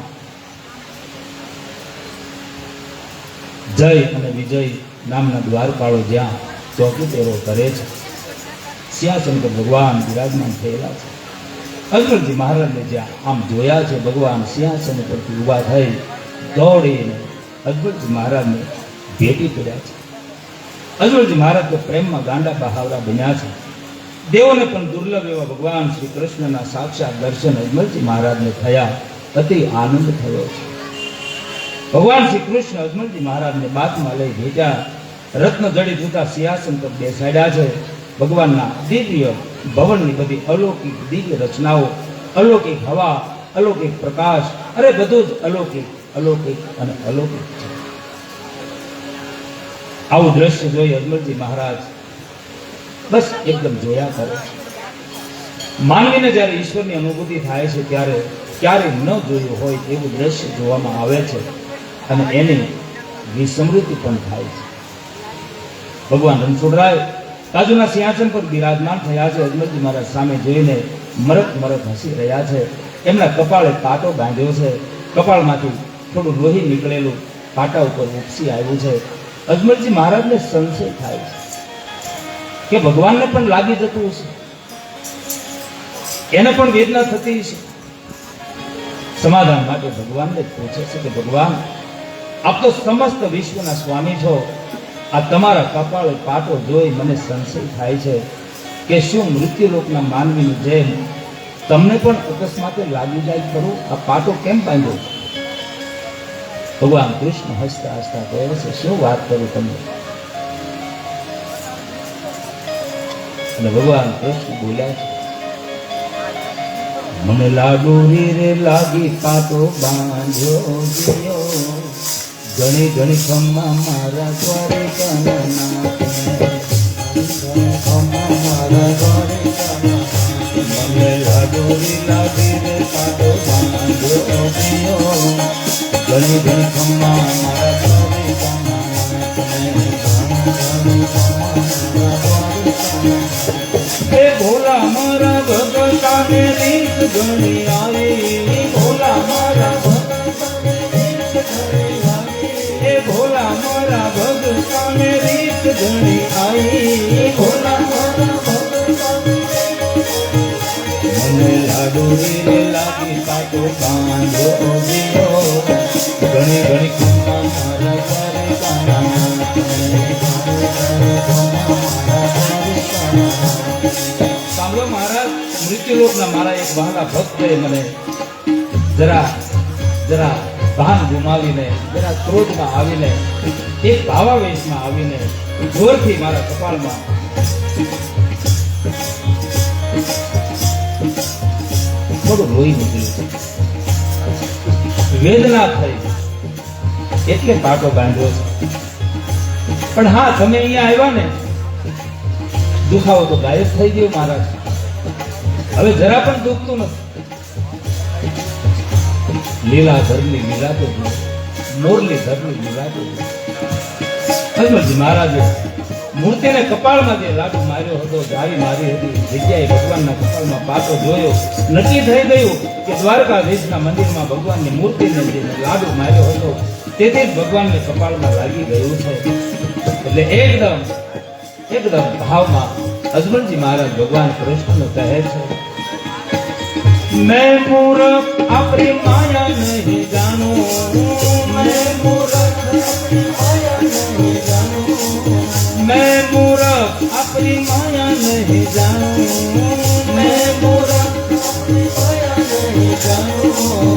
જય અને વિજય નામના દ્વારપાળો જ્યાં ચોકીદારો કરે છે, સિંહાસન પર ભગવાન બિરાજમાન થયેલા છે. અજમલજી મહારાજને જ્યાં આમ જોયા છે, ભગવાન સિંહાસન પરથી ઊભા થઈ દોડીને અજમલજી મહારાજને ભેટી પડ્યા છે. અજમલજી મહારાજ તો પ્રેમમાં ગાંડા બહાવડા બન્યા છે. દેવોને પણ દુર્લભ એવા ભગવાન શ્રી કૃષ્ણના સાક્ષાત દર્શન અજમલજી મહારાજને થયા. અતિ આનંદ થયો છે. ભગવાન શ્રી કૃષ્ણ અજમલજી મહારાજને બાતમાં લઈ ભેટ્યા, રત્ન જડિત ઉતા સિંહાસન પર બેસાડ્યા છે. ભગવાનના દિવ્ય ભવનની બધી અલૌકિક દિવ્ય રચનાઓ, અલૌકિક હવા, અલૌકિક પ્રકાશ, અરે બધું જ અલૌકિક અલૌકિક અને અલૌકિક છે. આવું દ્રશ્ય જોઈ અજમલજી મહારાજ બસ એકદમ જોયા કરે. માનવીને જ્યારે ઈશ્વરની અનુભૂતિ થાય છે ત્યારે ક્યારેય ન જોયું હોય એવું દ્રશ્ય જોવામાં આવે છે અને એની વિસ્મૃતિ પણ થાય છે. ભગવાન રણછોડરાય કાજુના સિંહાસન પર બિરાજમાન થયા છે. અજમલજી મહારાજ સામે જોઈને મરક મરક હસી રહ્યા છે. એમના કપાળે પાટો બાંધ્યો છે. કપાળમાંથી થોડું લોહી નીકળેલું પાટા ઉપર ઉપસી આવ્યું છે. અજમલજી મહારાજને સંશય થાય છે કે ભગવાનને પણ લાગી જતું હશે, એને પણ વેદના થતી છે. સમાધાન માટે ભગવાનને પૂછે છે કે ભગવાન, આપ તો સમસ્ત વિશ્વના સ્વામી છો, આ તમારા કપાળે પાટો જોઈ મને સંશય થાય છે કે શું મૃત્યુલોકના માનવીની જેમ તમને પણ અકસ્માતે લાગી જાય ખરું? આ પાટો કેમ બાંધ્યો છે? ભગવાન કૃષ્ણ હસતા હસતા કહે છે, શું વાત કરું તમને? અને ભગવાન કૃષ્ણ બોલ્યા છે, મને લાડુ રે લાગી પાટો બાંધ્યો ગયો, ઘણી ઘણી ખમ્મા મારા દ્વારિકાના મને લાડુ રે લાગી રે પાટો બાંધ્યો ગયો, ઘણી ઘણી ખમ્મા મારા દ્વારિકાના. હે ભોલા મારા ભગતાને રીત ઘણી આવી, ભોલા મારા ભગતાને રીત ઘણી આવી, હે ભોલા મારા ભગતાને રીત ઘણી આવી, ભોલા મારા ભગતાને મને લાડુ રે લાગી પાટો બાંધ્યો ગયો, ઘણી ઘણી ખમ્મા મારા દ્વારિકાના. સાંભળો મહારાજ, મૃત્યુલોકના મારા એક વહાલા ભક્તએ મને જરા ભાન ગુમાવીને, જરા ક્રોધમાં આવીને, એક ભાવાવેશમાં આવીને જોરથી મારા કપાળમાં થોડું લોહી નીકળ્યું. વેદના થઈ એટલે પાટો બાંધ્યો છે. પણ હા, તમે અહીંયા આવ્યા ને, દુખાવો તો ગાયબ થઈ ગયો મહારાજ. હવે જરા પણ દુખતું નથી. લીલા ધરની લીલા તો મોરલી ધરની લીલા તો. અજમલજી મહારાજે મૂર્તિને કપાળમાં જે લાડુ માર્યો હતો, જાળી મારી હતી, જગ્યાએ ભગવાનના કપાળમાં પાટો જોયો. નક્કી થઈ ગયું કે દ્વારકાધીશના મંદિરમાં ભગવાનની મૂર્તિને જે લાડુ માર્યો હતો તેથી જ ભગવાનને કપાળમાં લાગી ગયું છે. એટલે એકદમ ભાવમાં અજમલજી મહારાજ ભગવાન કૃષ્ણને કહે છે, मैं मूर्ख अपनी माया नहीं जानूं, मैं मूर्ख अपनी माया नहीं जानूं, मैं मूर्ख अपनी माया नहीं जानूं, मैं मूर्ख अपनी माया नहीं जानूं,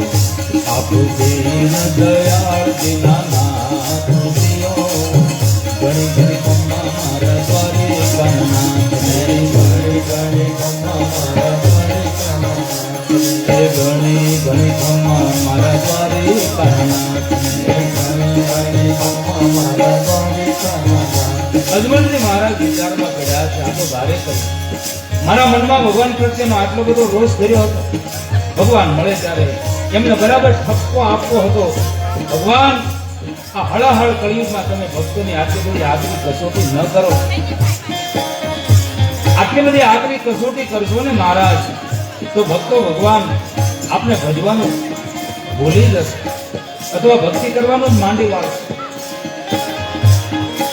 आप दीन दयाल दीनानाथ दियो, गणी गणी खम्मा मारा द्वारिकानाथ, गणी गणी खम्मा मारा द्वारिकानाथ, गणी गणी खम्मा मारा द्वारिकानाथ, गणी गणी खम्मा मारा द्वारिकानाथ. અજમલજી મહારાજ વિચારમાં પડ્યા છે, આ તો ભારે કર્યું. મારા મનમાં ભગવાન પ્રત્યેનો આટલો બધો રોષ ધર્યો હતો. ભગવાન મળે ત્યારે એમને બરાબર ઠપકો આપવો હતો. ભગવાન, આ હળહળ કળિયુગમાં તમે ભક્તોની આટલી બધી આકરી કસોટી ન કરો. આટલી બધી આકરી કસોટી કરશો ને મહારાજ, તો ભક્તો ભગવાન આપને ભજવાનું ભૂલી જશે અથવા ભક્તિ કરવાનું જ માંડી વાળશે.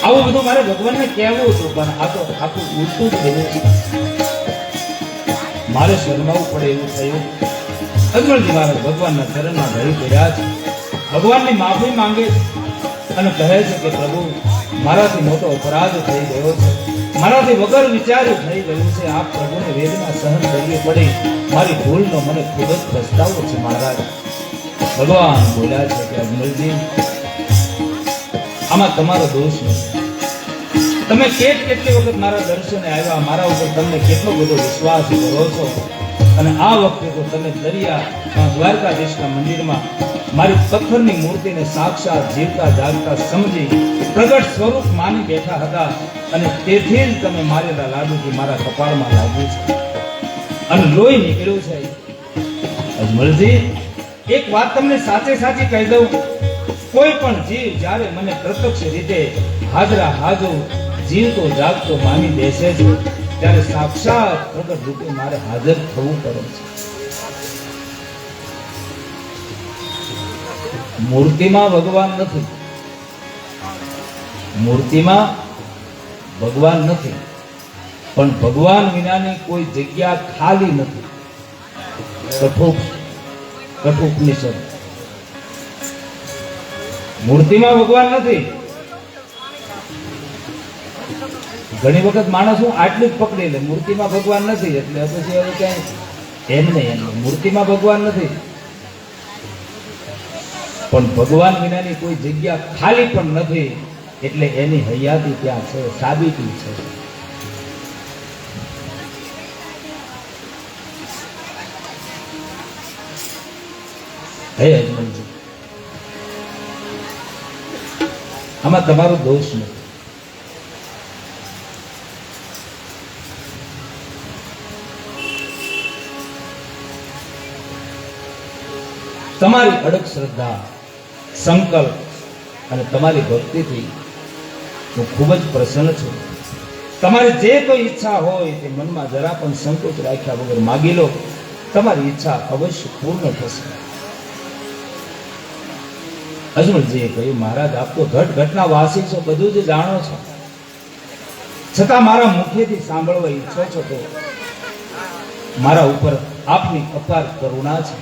આવું બધું મારે ભગવાનને કહેવું હતું, પણ આ તો આખું ઉલટું જ થયું. મારે શરમાવું પડે એવું થયું. અજમલજી મહારાજ ભગવાનના ચરણમાં ઢળી પડ્યા છે, ભગવાનની માફી માંગે છે અને કહે છે કે પ્રભુ, મારાથી મોટો અપરાધ થઈ ગયો છે, મારાથી વગર વિચાર્યું થઈ ગયું છે. આપ પ્રભુને વેદના સહન કરવી પડી, મારી ભૂલનો મને ખૂબ જ પસ્તાવો છે મહારાજ. ભગવાન બોલ્યા છે કે અજમલજી, આમાં તમારો દોષ નથી. તમે કેટલી વખત મારા દર્શને આવ્યા, મારા ઉપર તમને કેટલો બધો વિશ્વાસ કરો છો, અને આ વખતે તો તમે દરિયા દ્વારકાધીશના મંદિરમાં મારી પથ્થરની મૂર્તિને સાક્ષાત જીવતા જાગતા સમજી પ્રગટ સ્વરૂપ માની બેઠા હતા, અને તેથી જ તમે મારેલા લાડુથી મારા કપાળમાં લાગ્યું છે અને લોહી નીકળ્યું છે. અજમલજી, એક વાત તમને સાચે સાચી કહી દઉં, કોઈ પણ જીવ જ્યારે મને પ્રત્યક્ષ રીતે હાજરા હાજર જીવતો જાગતો માની બેસે છે, ત્યારે સાક્ષાત પ્રગટ રૂપે મારે હાજર થવું પડે છે. મૂર્તિમાં ભગવાન નથી, મૂર્તિમાં ભગવાન નથી, પણ ભગવાન વિનાની કોઈ જગ્યા ખાલી નથી. કઠોપનિષદ. મૂર્તિમાં ભગવાન નથી. ઘણી વખત માણસ હું આટલું જ પકડી લે, મૂર્તિમાં ભગવાન નથી એટલે પછી હવે ક્યાંય એમને મૂર્તિમાં ભગવાન નથી, પણ ભગવાન વિનાની કોઈ જગ્યા ખાલી પણ નથી, એટલે એની હયાતી ત્યાં છે, સાબિતી છે. હે અજમલજી, આમાં તમારો દોષ નથી. તમારી અડગ શ્રદ્ધા, સંકલ્પ અને તમારી ભક્તિથી હું ખૂબ જ પ્રસન્ન છું. તમારી જે કોઈ ઈચ્છા હોય તે મનમાં જરા પણ સંકોચ રાખ્યા વગર માગી લો, તમારી ઈચ્છા અવશ્ય પૂર્ણ થશે. અજમલજીએ કહ્યું, મહારાજ, આપ તો ઘટ ઘટના વાસી છો, બધું જ જાણો છો, છતાં મારા મુખેથી સાંભળવા ઈચ્છો છો તો મારા ઉપર આપની અપાર કરુણા છે.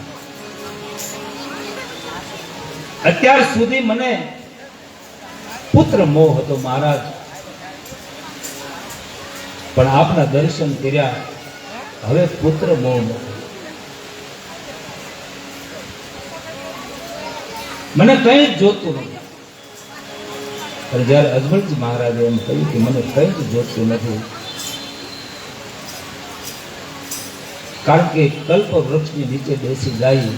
અત્યાર સુધી મને પુત્ર મોહ હતો મહારાજ, પણ આપના દર્શન કર્યા હવે પુત્ર મોહ નથી. મને કંઈ જ જોતું નથી. પણ જ્યારે અજમલજી મહારાજે એમ કહ્યું કે મને કંઈ જ જોતું નથી, કારણ કે કલ્પ વૃક્ષની નીચે બેસી જાય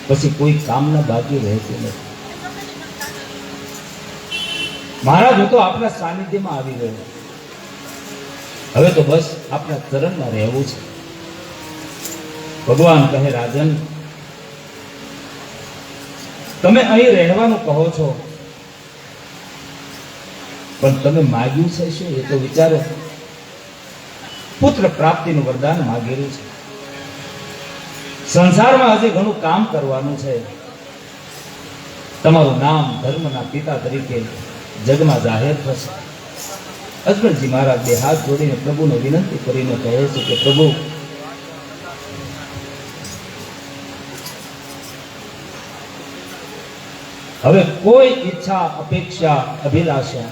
પછી કોઈ કામના બાકી રહેતું નથી. મહારાજ, હું તો આપના સાનિધ્યમાં આવી ગયો, હવે તો બસ આપના ચરણમાં રહેવું છે. ભગવાન કહે, રાજન, તમે અહીં રહેવાનું કહો છો, પણ તમે માગ્યું છે શું એ તો વિચારો. પુત્ર પ્રાપ્તિનું વરદાન માગેલું છે. સંસારમાં હજી ઘણું કામ કરવાનું છે. તમારું નામ ધર્મના પિતા તરીકે જગમાં જાહેર થશે. અજમલજી મહારાજ બે હાથ જોડીને પ્રભુને વિનંતી કરીને કહે છે કે પ્રભુ, હવે કોઈ ઈચ્છા, અપેક્ષા, અભિલાષા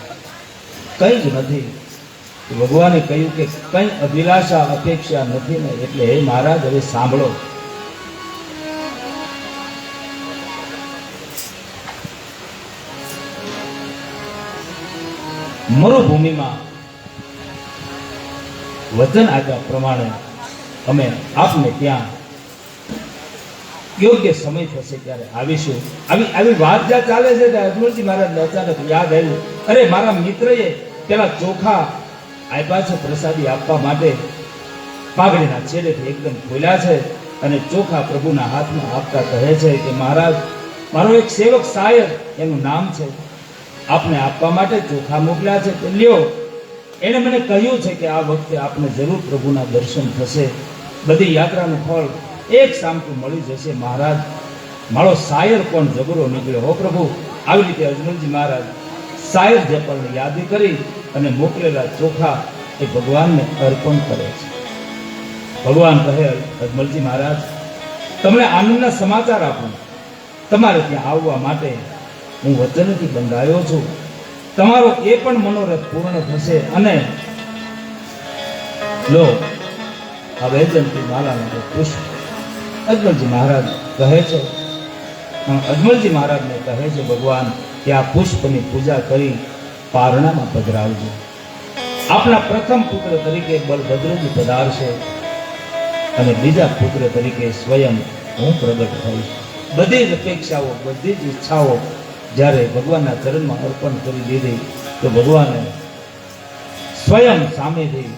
કંઈ જ નથી. ભગવાને કહ્યું કે કંઈ અભિલાષા, અપેક્ષા નથી ને, એટલે હે મહારાજ, હવે સાંભળો. મરુભૂમિમાં વચન આપ્યા પ્રમાણે અમે આપને ત્યાં યોગ્ય સમય થશે ત્યારે આવીશું. આવી વાત જ્યાં ચાલે છે ત્યાં અજમલજી મહારાજને અચાનક યાદ આવ્યું અરે મારા મિત્રએ પેલા ચોખા આપ્યા છે પ્રસાદી આપવા માટે, પાઘડીના છેડેથી એકદમ ખોલ્યા છે અને ચોખા પ્રભુના હાથમાં આપતા કહે છે કે મહારાજ, મારો એક સેવક સાયર, એનું નામ છે, આપને આપવા માટે ચોખા મોકલ્યા છે, તો લ્યો. એણે મને કહ્યું છે કે આ વખતે આપને જરૂર પ્રભુના દર્શન થશે, બધી યાત્રાનું ફળ એક સામટું મળી જશે. મહારાજ, મારો સાયર પણ જબરો નીકળ્યો હો પ્રભુ. આવી રીતે અજમલજી મહારાજ સાયર જપલને યાદ કરી અને મોકલેલા ચોખા એ ભગવાનને અર્પણ કરે છે. ભગવાન કહે, અજમલજી મહારાજ, તમને આનંદના સમાચાર આપું. તમારે ત્યાં આવવા માટે હું વચનથી બંધાયો છું. તમારો એ પણ મનોરથ પૂર્ણ થશે. અને લો, આ વૈજયંતી માલાનો પુષ્પ. અજમલજી મહારાજ કહે છે, અજમલજી મહારાજને કહે છે ભગવાન કે આ પુષ્પની પૂજા કરી પારણામાં પધરાવજો. આપના પ્રથમ પુત્ર તરીકે બલભદ્રજી પધારશે અને બીજા પુત્ર તરીકે સ્વયં હું પ્રગટ થઈશ. બધી જ અપેક્ષાઓ, બધી જ ઈચ્છાઓ જ્યારે ભગવાનના ચરણમાં અર્પણ કરી દીધી તો ભગવાને સ્વયં સામેથી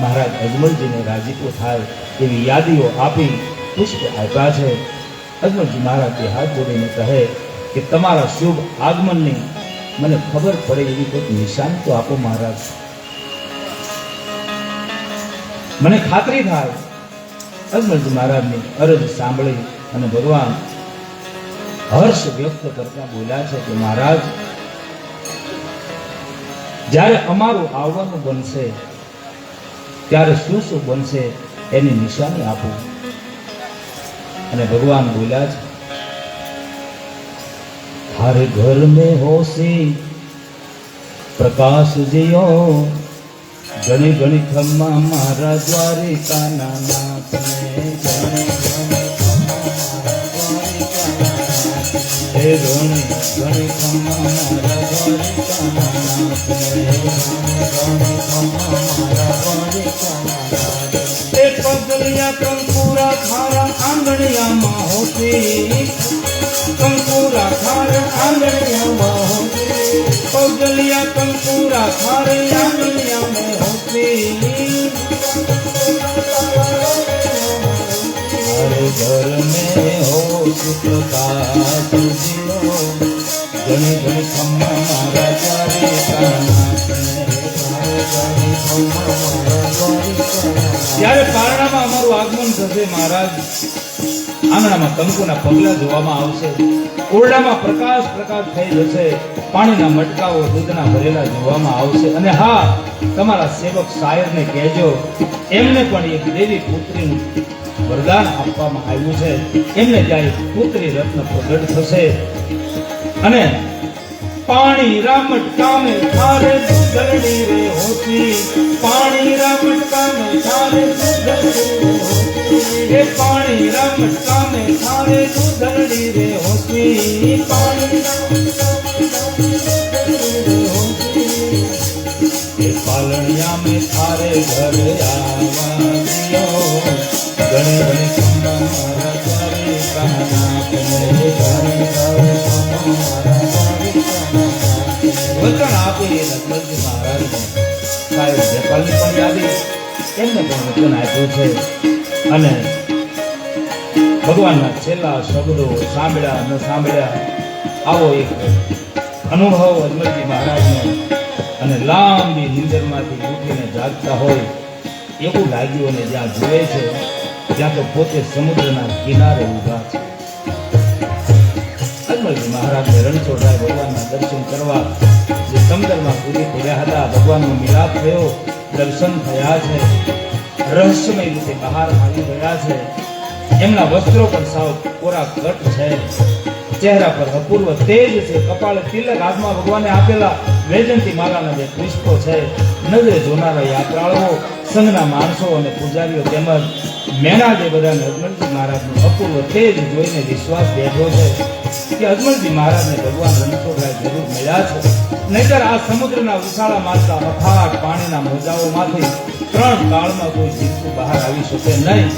મહારાજ અજમલજીને રાજીપો થાય એવી યાદીઓ આપી પુષ્પ આપ્યા છે. અજમલજી મહારાજ હાથ જોડીને કહે કે તમારા શુભ આગમનની મને ખબર પડે એવી કોઈ નિશાન તો આપો મહારાજ, મને ખાતરી થાય. અજમલજી મહારાજની અરજ સાંભળી અને ભગવાન હર્ષ વ્યક્ત કરતા બોલ્યા છે કે મહારાજ, જ્યારે અમારું આવવાનું બનશે ત્યારે શું શું બનશે એની નિશાની આપો. અને ભગવાન બોલ્યા છે, हर घर में होसी प्रकाश जियो, गणी गणी खम्मा मारा द्वारिका नाथ में, हे गणी गणी खम्मा मारा द्वारिका नाथ में, एक पगलिया कंकुरा खारा आंगणिया माँ होती, कंकुरा खारे आंगणिया में होती, पगलिया कंकुरा खारे आंगणिया में होती, हर घर में हो प्रकाश जियो, गणी गणी खम्मा मारा द्वारिका नाथ में। ત્યારે પારણામાં અમારું આગમન થશે મહારાજ. આંગણામાં કંકુના પગલા જોવામાં આવશે, ઓરડામાં પ્રકાશ પ્રકાશ થઈ જશે, પાણીના મટકાઓ દૂધના ભરેલા જોવામાં આવશે. અને હા, તમારા સેવક સાયરને કહેજો, એમને પણ એક દેવી પુત્રીનું વરદાન આપવામાં આવ્યું છે. એમને ત્યાં એક પુત્રી રત્ન પ્રગટ થશે. અને पानी रामट कामे थारे दुधड़ी रे होती, पानी रामट कामे थारे दुधड़ी रे होती, ये पानी रामट कामे थारे दुधड़ी रे होती, पानी रामट कामे थारे दुधड़ी रे होती, ये पालनिया में थारे घर आवा दियो, गणे गणे खम्मा मारा द्वारिका नाथ में, गणे गणे खम्मा मारा वचन આપી અજમલજી મહારાજને સાહેબ જયપાલની પણ યાદી એમને પણ વચન આપ્યું છે. અને ભગવાનના છેલ્લા શબ્દો સાંભળ્યા ન સાંભળ્યા આવો એક અનુભવ અજમલજી મહારાજને. અને લાંબી નિંદરમાંથી ઉઠીને જાગતા હોય એવું લાગ્યું. અને જ્યાં જુએ છે ત્યાં તો પોતે સમુદ્રના કિનારે ઊભા છે. અજમલજી મહારાજને રણછોડરાય ભગવાનના દર્શન કરવા જે સમુદ્રમાં કૂદી પડ્યા હતા, ભગવાનનો મિલાપ થયો, દર્શન થયા છે, રહસ્યમય રીતે બહાર આવી ગયા છે. એમના વસ્ત્રો પણ સાવ કોરા કટ છે, ચહેરા પર અપૂર્વ તેજ છે, કપાળે તિલક, હાથમાં ભગવાને આપેલા વૈજયંતી માલાના જે પુષ્પો છે. નજરે જોનારા યાત્રાળુઓ, સંઘના માણસો અને પૂજારીઓ તેમજ મેણા જે બધાને અજમલજી મહારાજનું અપૂર્વ તેજ જોઈને વિશ્વાસ બેઠો છે કે અજમલજી મહારાજને ભગવાન રણછોડરાય જરૂર મળ્યા છે. નહીતર આ સમુદ્રના ઉછાળા મારતા અફાટ પાણીના મોજાઓમાંથી 3 કાળમાં કોઈ જીવતું બહાર આવી શકે નહીં.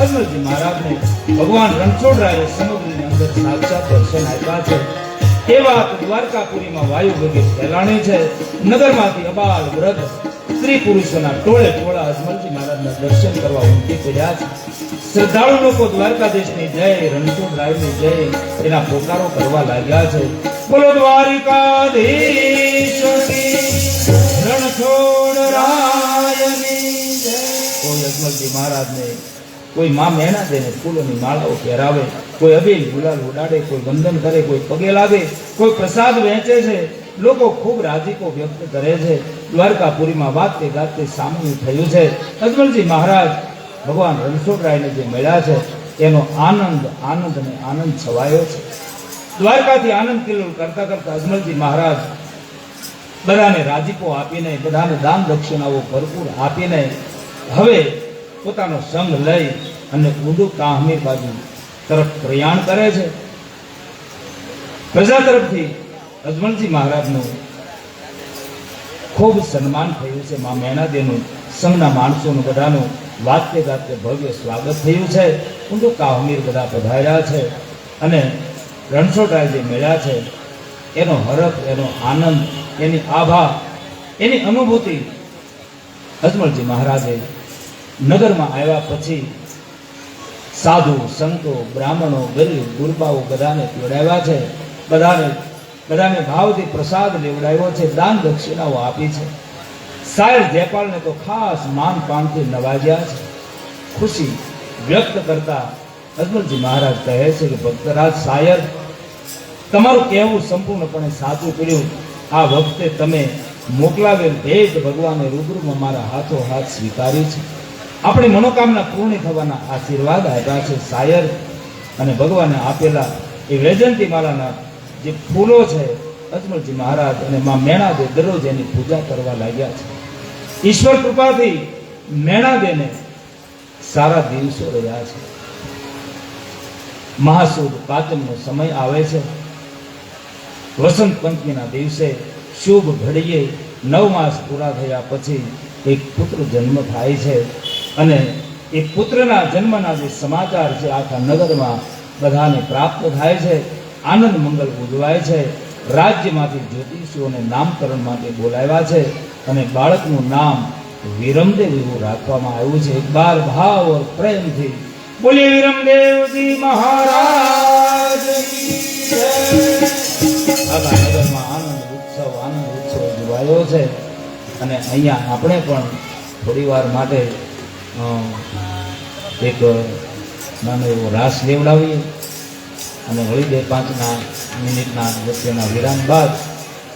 અજમલજી મહારાજને ભગવાન રણછોડરાયે સમુદ્રની અંદર સાક્ષાત દર્શન આપ્યા છે. એ વાત દ્વારકાપુરીમાં વાયુ વેગે ફેલાણી છે. નગરમાંથી અબાલ વૃદ્ધ સ્ત્રી પુરુષોના ટોળે ટોળા અજમલજી મહારાજના દર્શન કરવા ઉમટી પડ્યા છે. શ્રદ્ધાળુ લોકો દ્વારકાધીશની જય, રણછોડરાયની જય એના પોકારો કરવા લાગ્યા છે. બોલો દ્વારિકાધીશની, રણછોડરાયની જય. કોઈ અજમલજી મહારાજને, કોઈ માં મેણા દેને ફૂલોની માળાઓ પહેરાવે, કોઈ અબીલ ગુલાલ ઉડાડે, કોઈ વંદન કરે, કોઈ પગે લાગે, કોઈ પ્રસાદ વહેંચે છે. લોકો ખૂબ રાજીકો વ્યક્ત કરે છે. દ્વારકાપુરીમાં વાતે ગાતે સામૂહિક થયું છે. અજમલજી મહારાજ ભગવાન રણછોડરાયને જે મળ્યા છે એનો આનંદ અને આનંદ છવાયો છે. દ્વારકાથી આનંદ કિલ્લોલ કરતા કરતા અજમલજી મહારાજ બધાને રાજીપો આપીને, બધાને દાન દક્ષિણાઓ ભરપૂર આપીને હવે પોતાનો સંગ લઈ અને ઊંડું કાહમીર બાજુ તરફ પ્રયાણ કરે છે. પ્રજા તરફથી અજમલજી મહારાજનું ખૂબ સન્માન થયું છે. મા મેણાદેનું, સંઘના માણસોનું, બધાનું વાતે ગાતે ભવ્ય સ્વાગત થયું છે. ઊંડું કાહમીર બધા પધાર્યા છે અને રણછોડરાય જે મળ્યા છે એનો હરખ, એનો આનંદ, એની આભા, એની અનુભૂતિ અજમલજી મહારાજે નગરમાં આવ્યા પછી સાધુ, સંતો, બ્રાહ્મણો, ગરીબ, ગુરબાઓ બધાને પીવડાવ્યા છે. બધાને ભાવથી પ્રસાદ લેવડાવ્યો છે. દાન દક્ષિણાઓ આપી છે. સાયર જયપાલને તો ખાસ માન પાનથી નવાજ્યા છે. ખુશી વ્યક્ત કરતા અજમલજી મહારાજ કહે છે કે ભક્તરાજ સાયર, તમારું કહેવું સંપૂર્ણપણે સાચું પડ્યું. આ વખતે તમે મોકલાવેલ ભેટ ભગવાને રૂબરૂમાં મારા હાથો હાથ સ્વીકારી છે. આપણી મનોકામના પૂર્ણ થવાના આશીર્વાદ આપ્યા છે સાયર. અને ભગવાને આપેલા એ વૈજયંતી માલાના જે ફૂલો છે અજમલજી મહારાજ અને મા મેણાદે દરરોજ એની પૂજા કરવા લાગ્યા છે. ઈશ્વર કૃપાથી મેણાદેને સારા દિવસો રહ્યા છે. મહાસુદ પાંચમનો સમય આવે છે. વસંત પંચમીના દિવસે શુભ ઘડીએ 9 માસ પૂરા થયા પછી એક પુત્ર જન્મ થાય છે અને એ પુત્રના જન્મના જે સમાચાર છે આખા નગરમાં બધાને પ્રાપ્ત થાય છે. આનંદ મંગલ ઉજવાય છે. રાજ્યમાંથી જ્યોતિષીઓને નામકરણ માટે બોલાવ્યા છે અને બાળકનું નામ વિરમદેવ એવું રાખવામાં આવ્યું છે. એક બાર ભાવ ઓર પ્રેમથી બોલીએ વિરમદેવજી મહારાજ. આખા નગરમાં આનંદ ઉત્સવ ઉજવાયો છે અને અહીંયા આપણે પણ થોડી વાર માટે એક નાનો એવો રાસ લેવડાવીએ અને વળી 2-5 મિનિટના વચ્ચેના વિરામ બાદ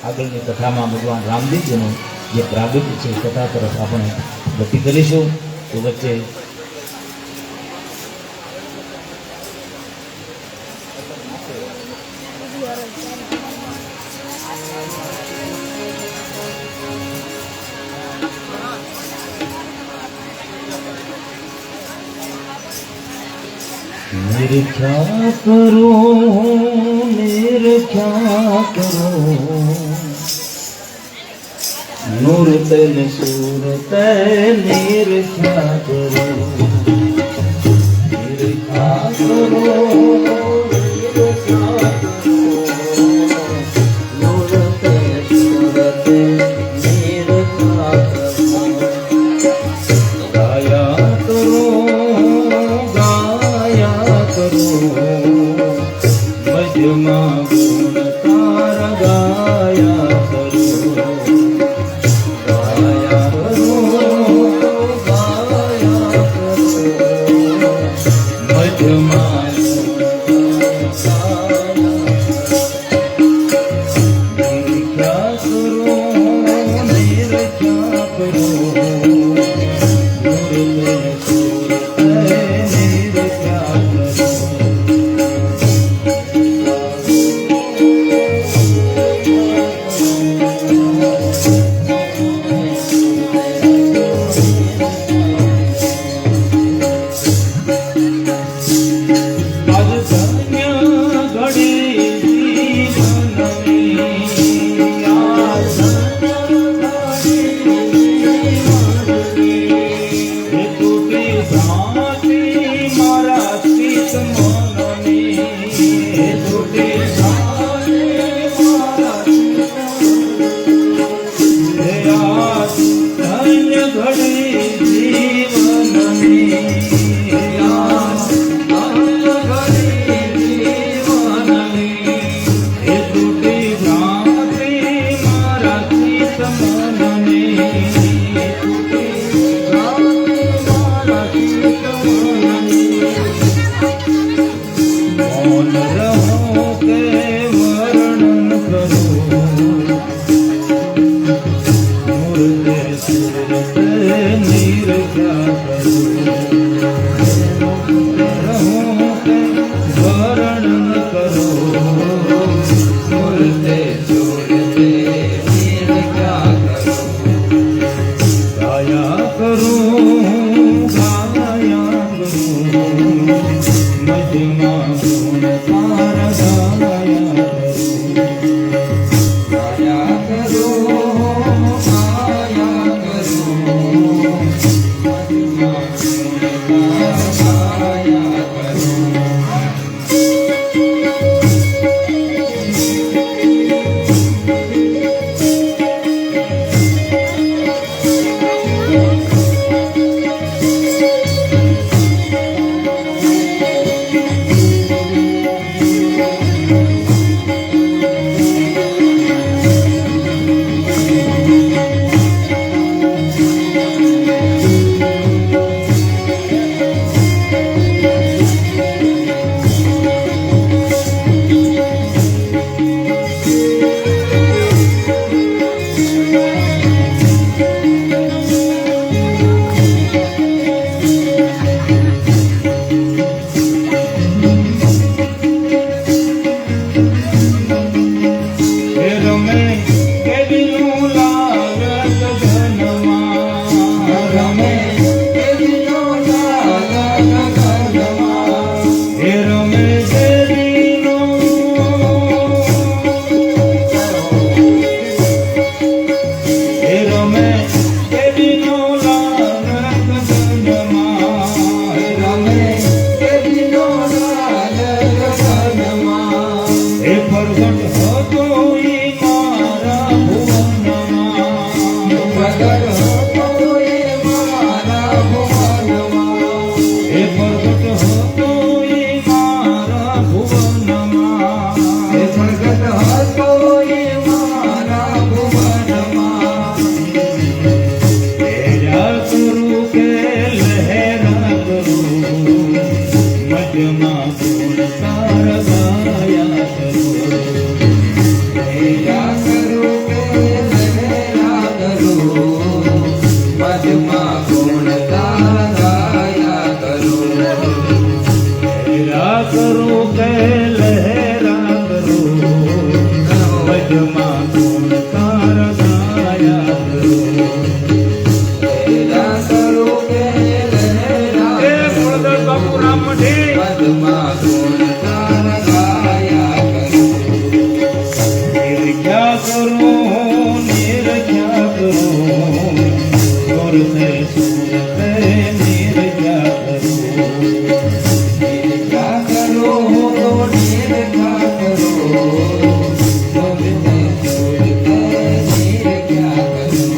આગળની કથામાં ભગવાન રામદેવજીનું જે પ્રાગટ્ય છે કથા તરફ આપણે ગતિ કરીશું. તો વચ્ચે નિરખ્યા કરો, નિરખ્યા કરો, નૂરત ને સૂરત નિરખ્યા કરો, નિરખ્યા કરો, નિરખ્યા કરો, નૂરત ને સૂરત નિરખ્યા કરો, ગાયા કરો, મજમાં ગુણ તારા ગાયા કરો, ગાયા કરો, ગાયા કરો, મજમાં નિરખ્યા કરો, નિરખ્યા કરો, નિરખ્યા કરો. પ્રગટ હતો ઈ મારા ભુવનમાં, પ્રગટ હતો એ મારા ભુવનમાં, એ પ્રગટ હતો ઈ મારા ભુવનમાં, એ પ્રગટ હતો એ મારા ભુવનમાં. લહેરા કરું કે લહેરા કરું, મધ્યમાં ગુણ તાર ગાયા કરું. લહેરા કરું કે લહેરા કરું, મધમાં ગુણ તારા ગાયા કરું. લહેરા કરું કે લહેરા કરું, મધ્યમાં ગુણ તાર ગાયા કરું. લહેરા કરું કે લહેરા એ મુરદર બાપુ રામ મઢી. મધમાં ગુણ તારા ગાયા કરું. નિરખ્યા કરું, નિરખ્યા કરું, સુરતે સુરતે નિરખ્યા કરું. નિરખા કરો તો નિરખા કરો, શોધતે શોધતે નિરખ્યા કરો.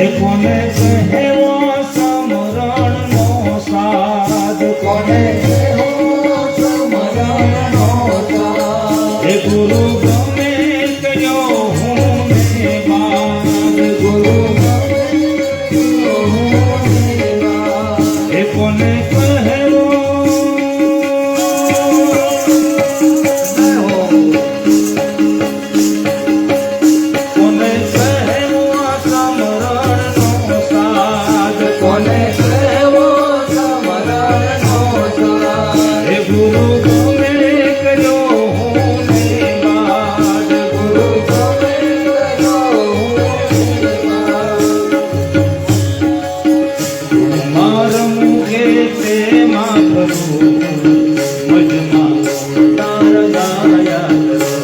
એ કોને કહેવો સમરણનો સાધ, કોને કહેવો સમરણનો સાથ, એ ગુરુ ગમે કયો હું ને બાદ. ગુરુ ગમે હું દેવા. એ કોને કહેવો કોને કહેવો સમરણનો સાધ, કોને કહેવો સમરણનો સાથ, એ ગુરુ ગમે કયો હું ને બાદ. ગુરુ ગમે કયો હું દેવા. મારમ કે તેમાં કરું, મજમાં તાર ગાયા કરું.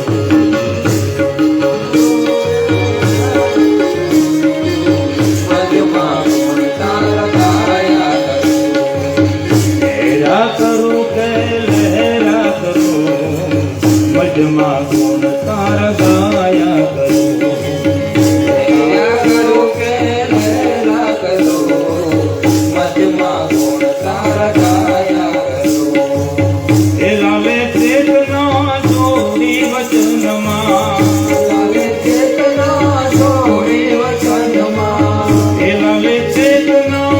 મધમાં ગુણ તારા ગાયા કરું. લહેરા કરું કે લહેરા કરું, મજમાં ગુણ તાર ગાયા કરું. લહેરા કરું કે લહેરા કરું, મધમાં ગુણ તારા ગાયા કરું. એ લાવે ચેતના જોડી વચનમાં, લાગે ચેતના છોડી વચનમાં, એ લાવે ચેતના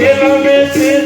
એ લાવે ચેતના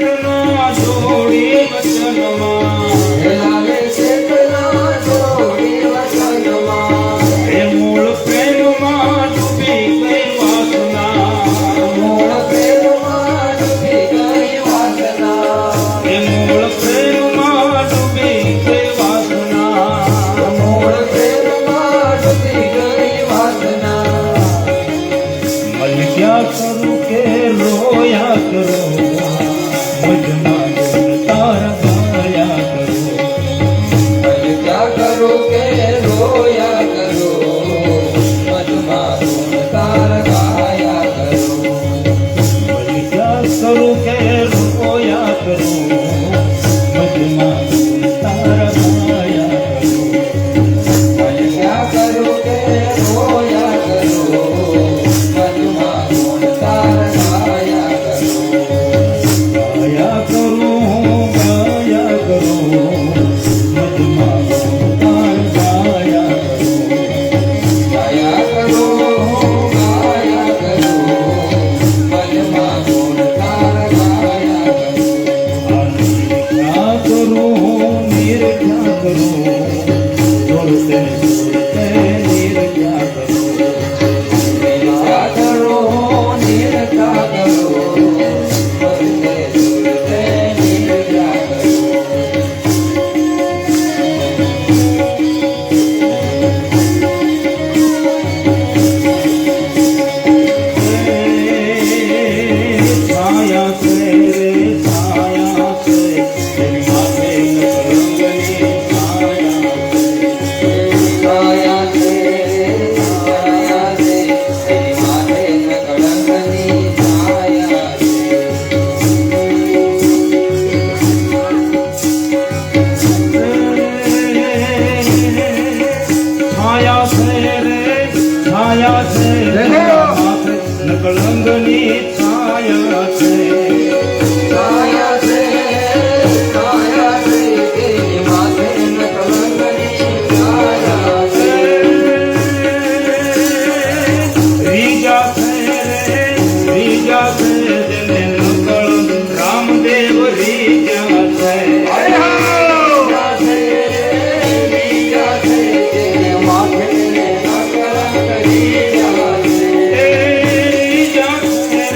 છે રે છાયા છે માથે નકલંગની છાયા છે છાયા છે તેની માથે નકલંગની છાયા છે રીજા છે રે રીજા છે જેને નકળ રામદેવ રીજા છે બીજા છે તેની માથે નકલંગની છાયા છે રીજા છે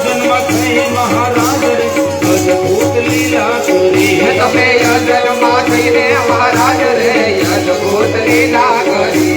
યજનમાં થઈ મહારાજ રે અદભુત લીલા કરી તમે યજનમાં થઈને મહારાજ રે અદભુત લીલા કરી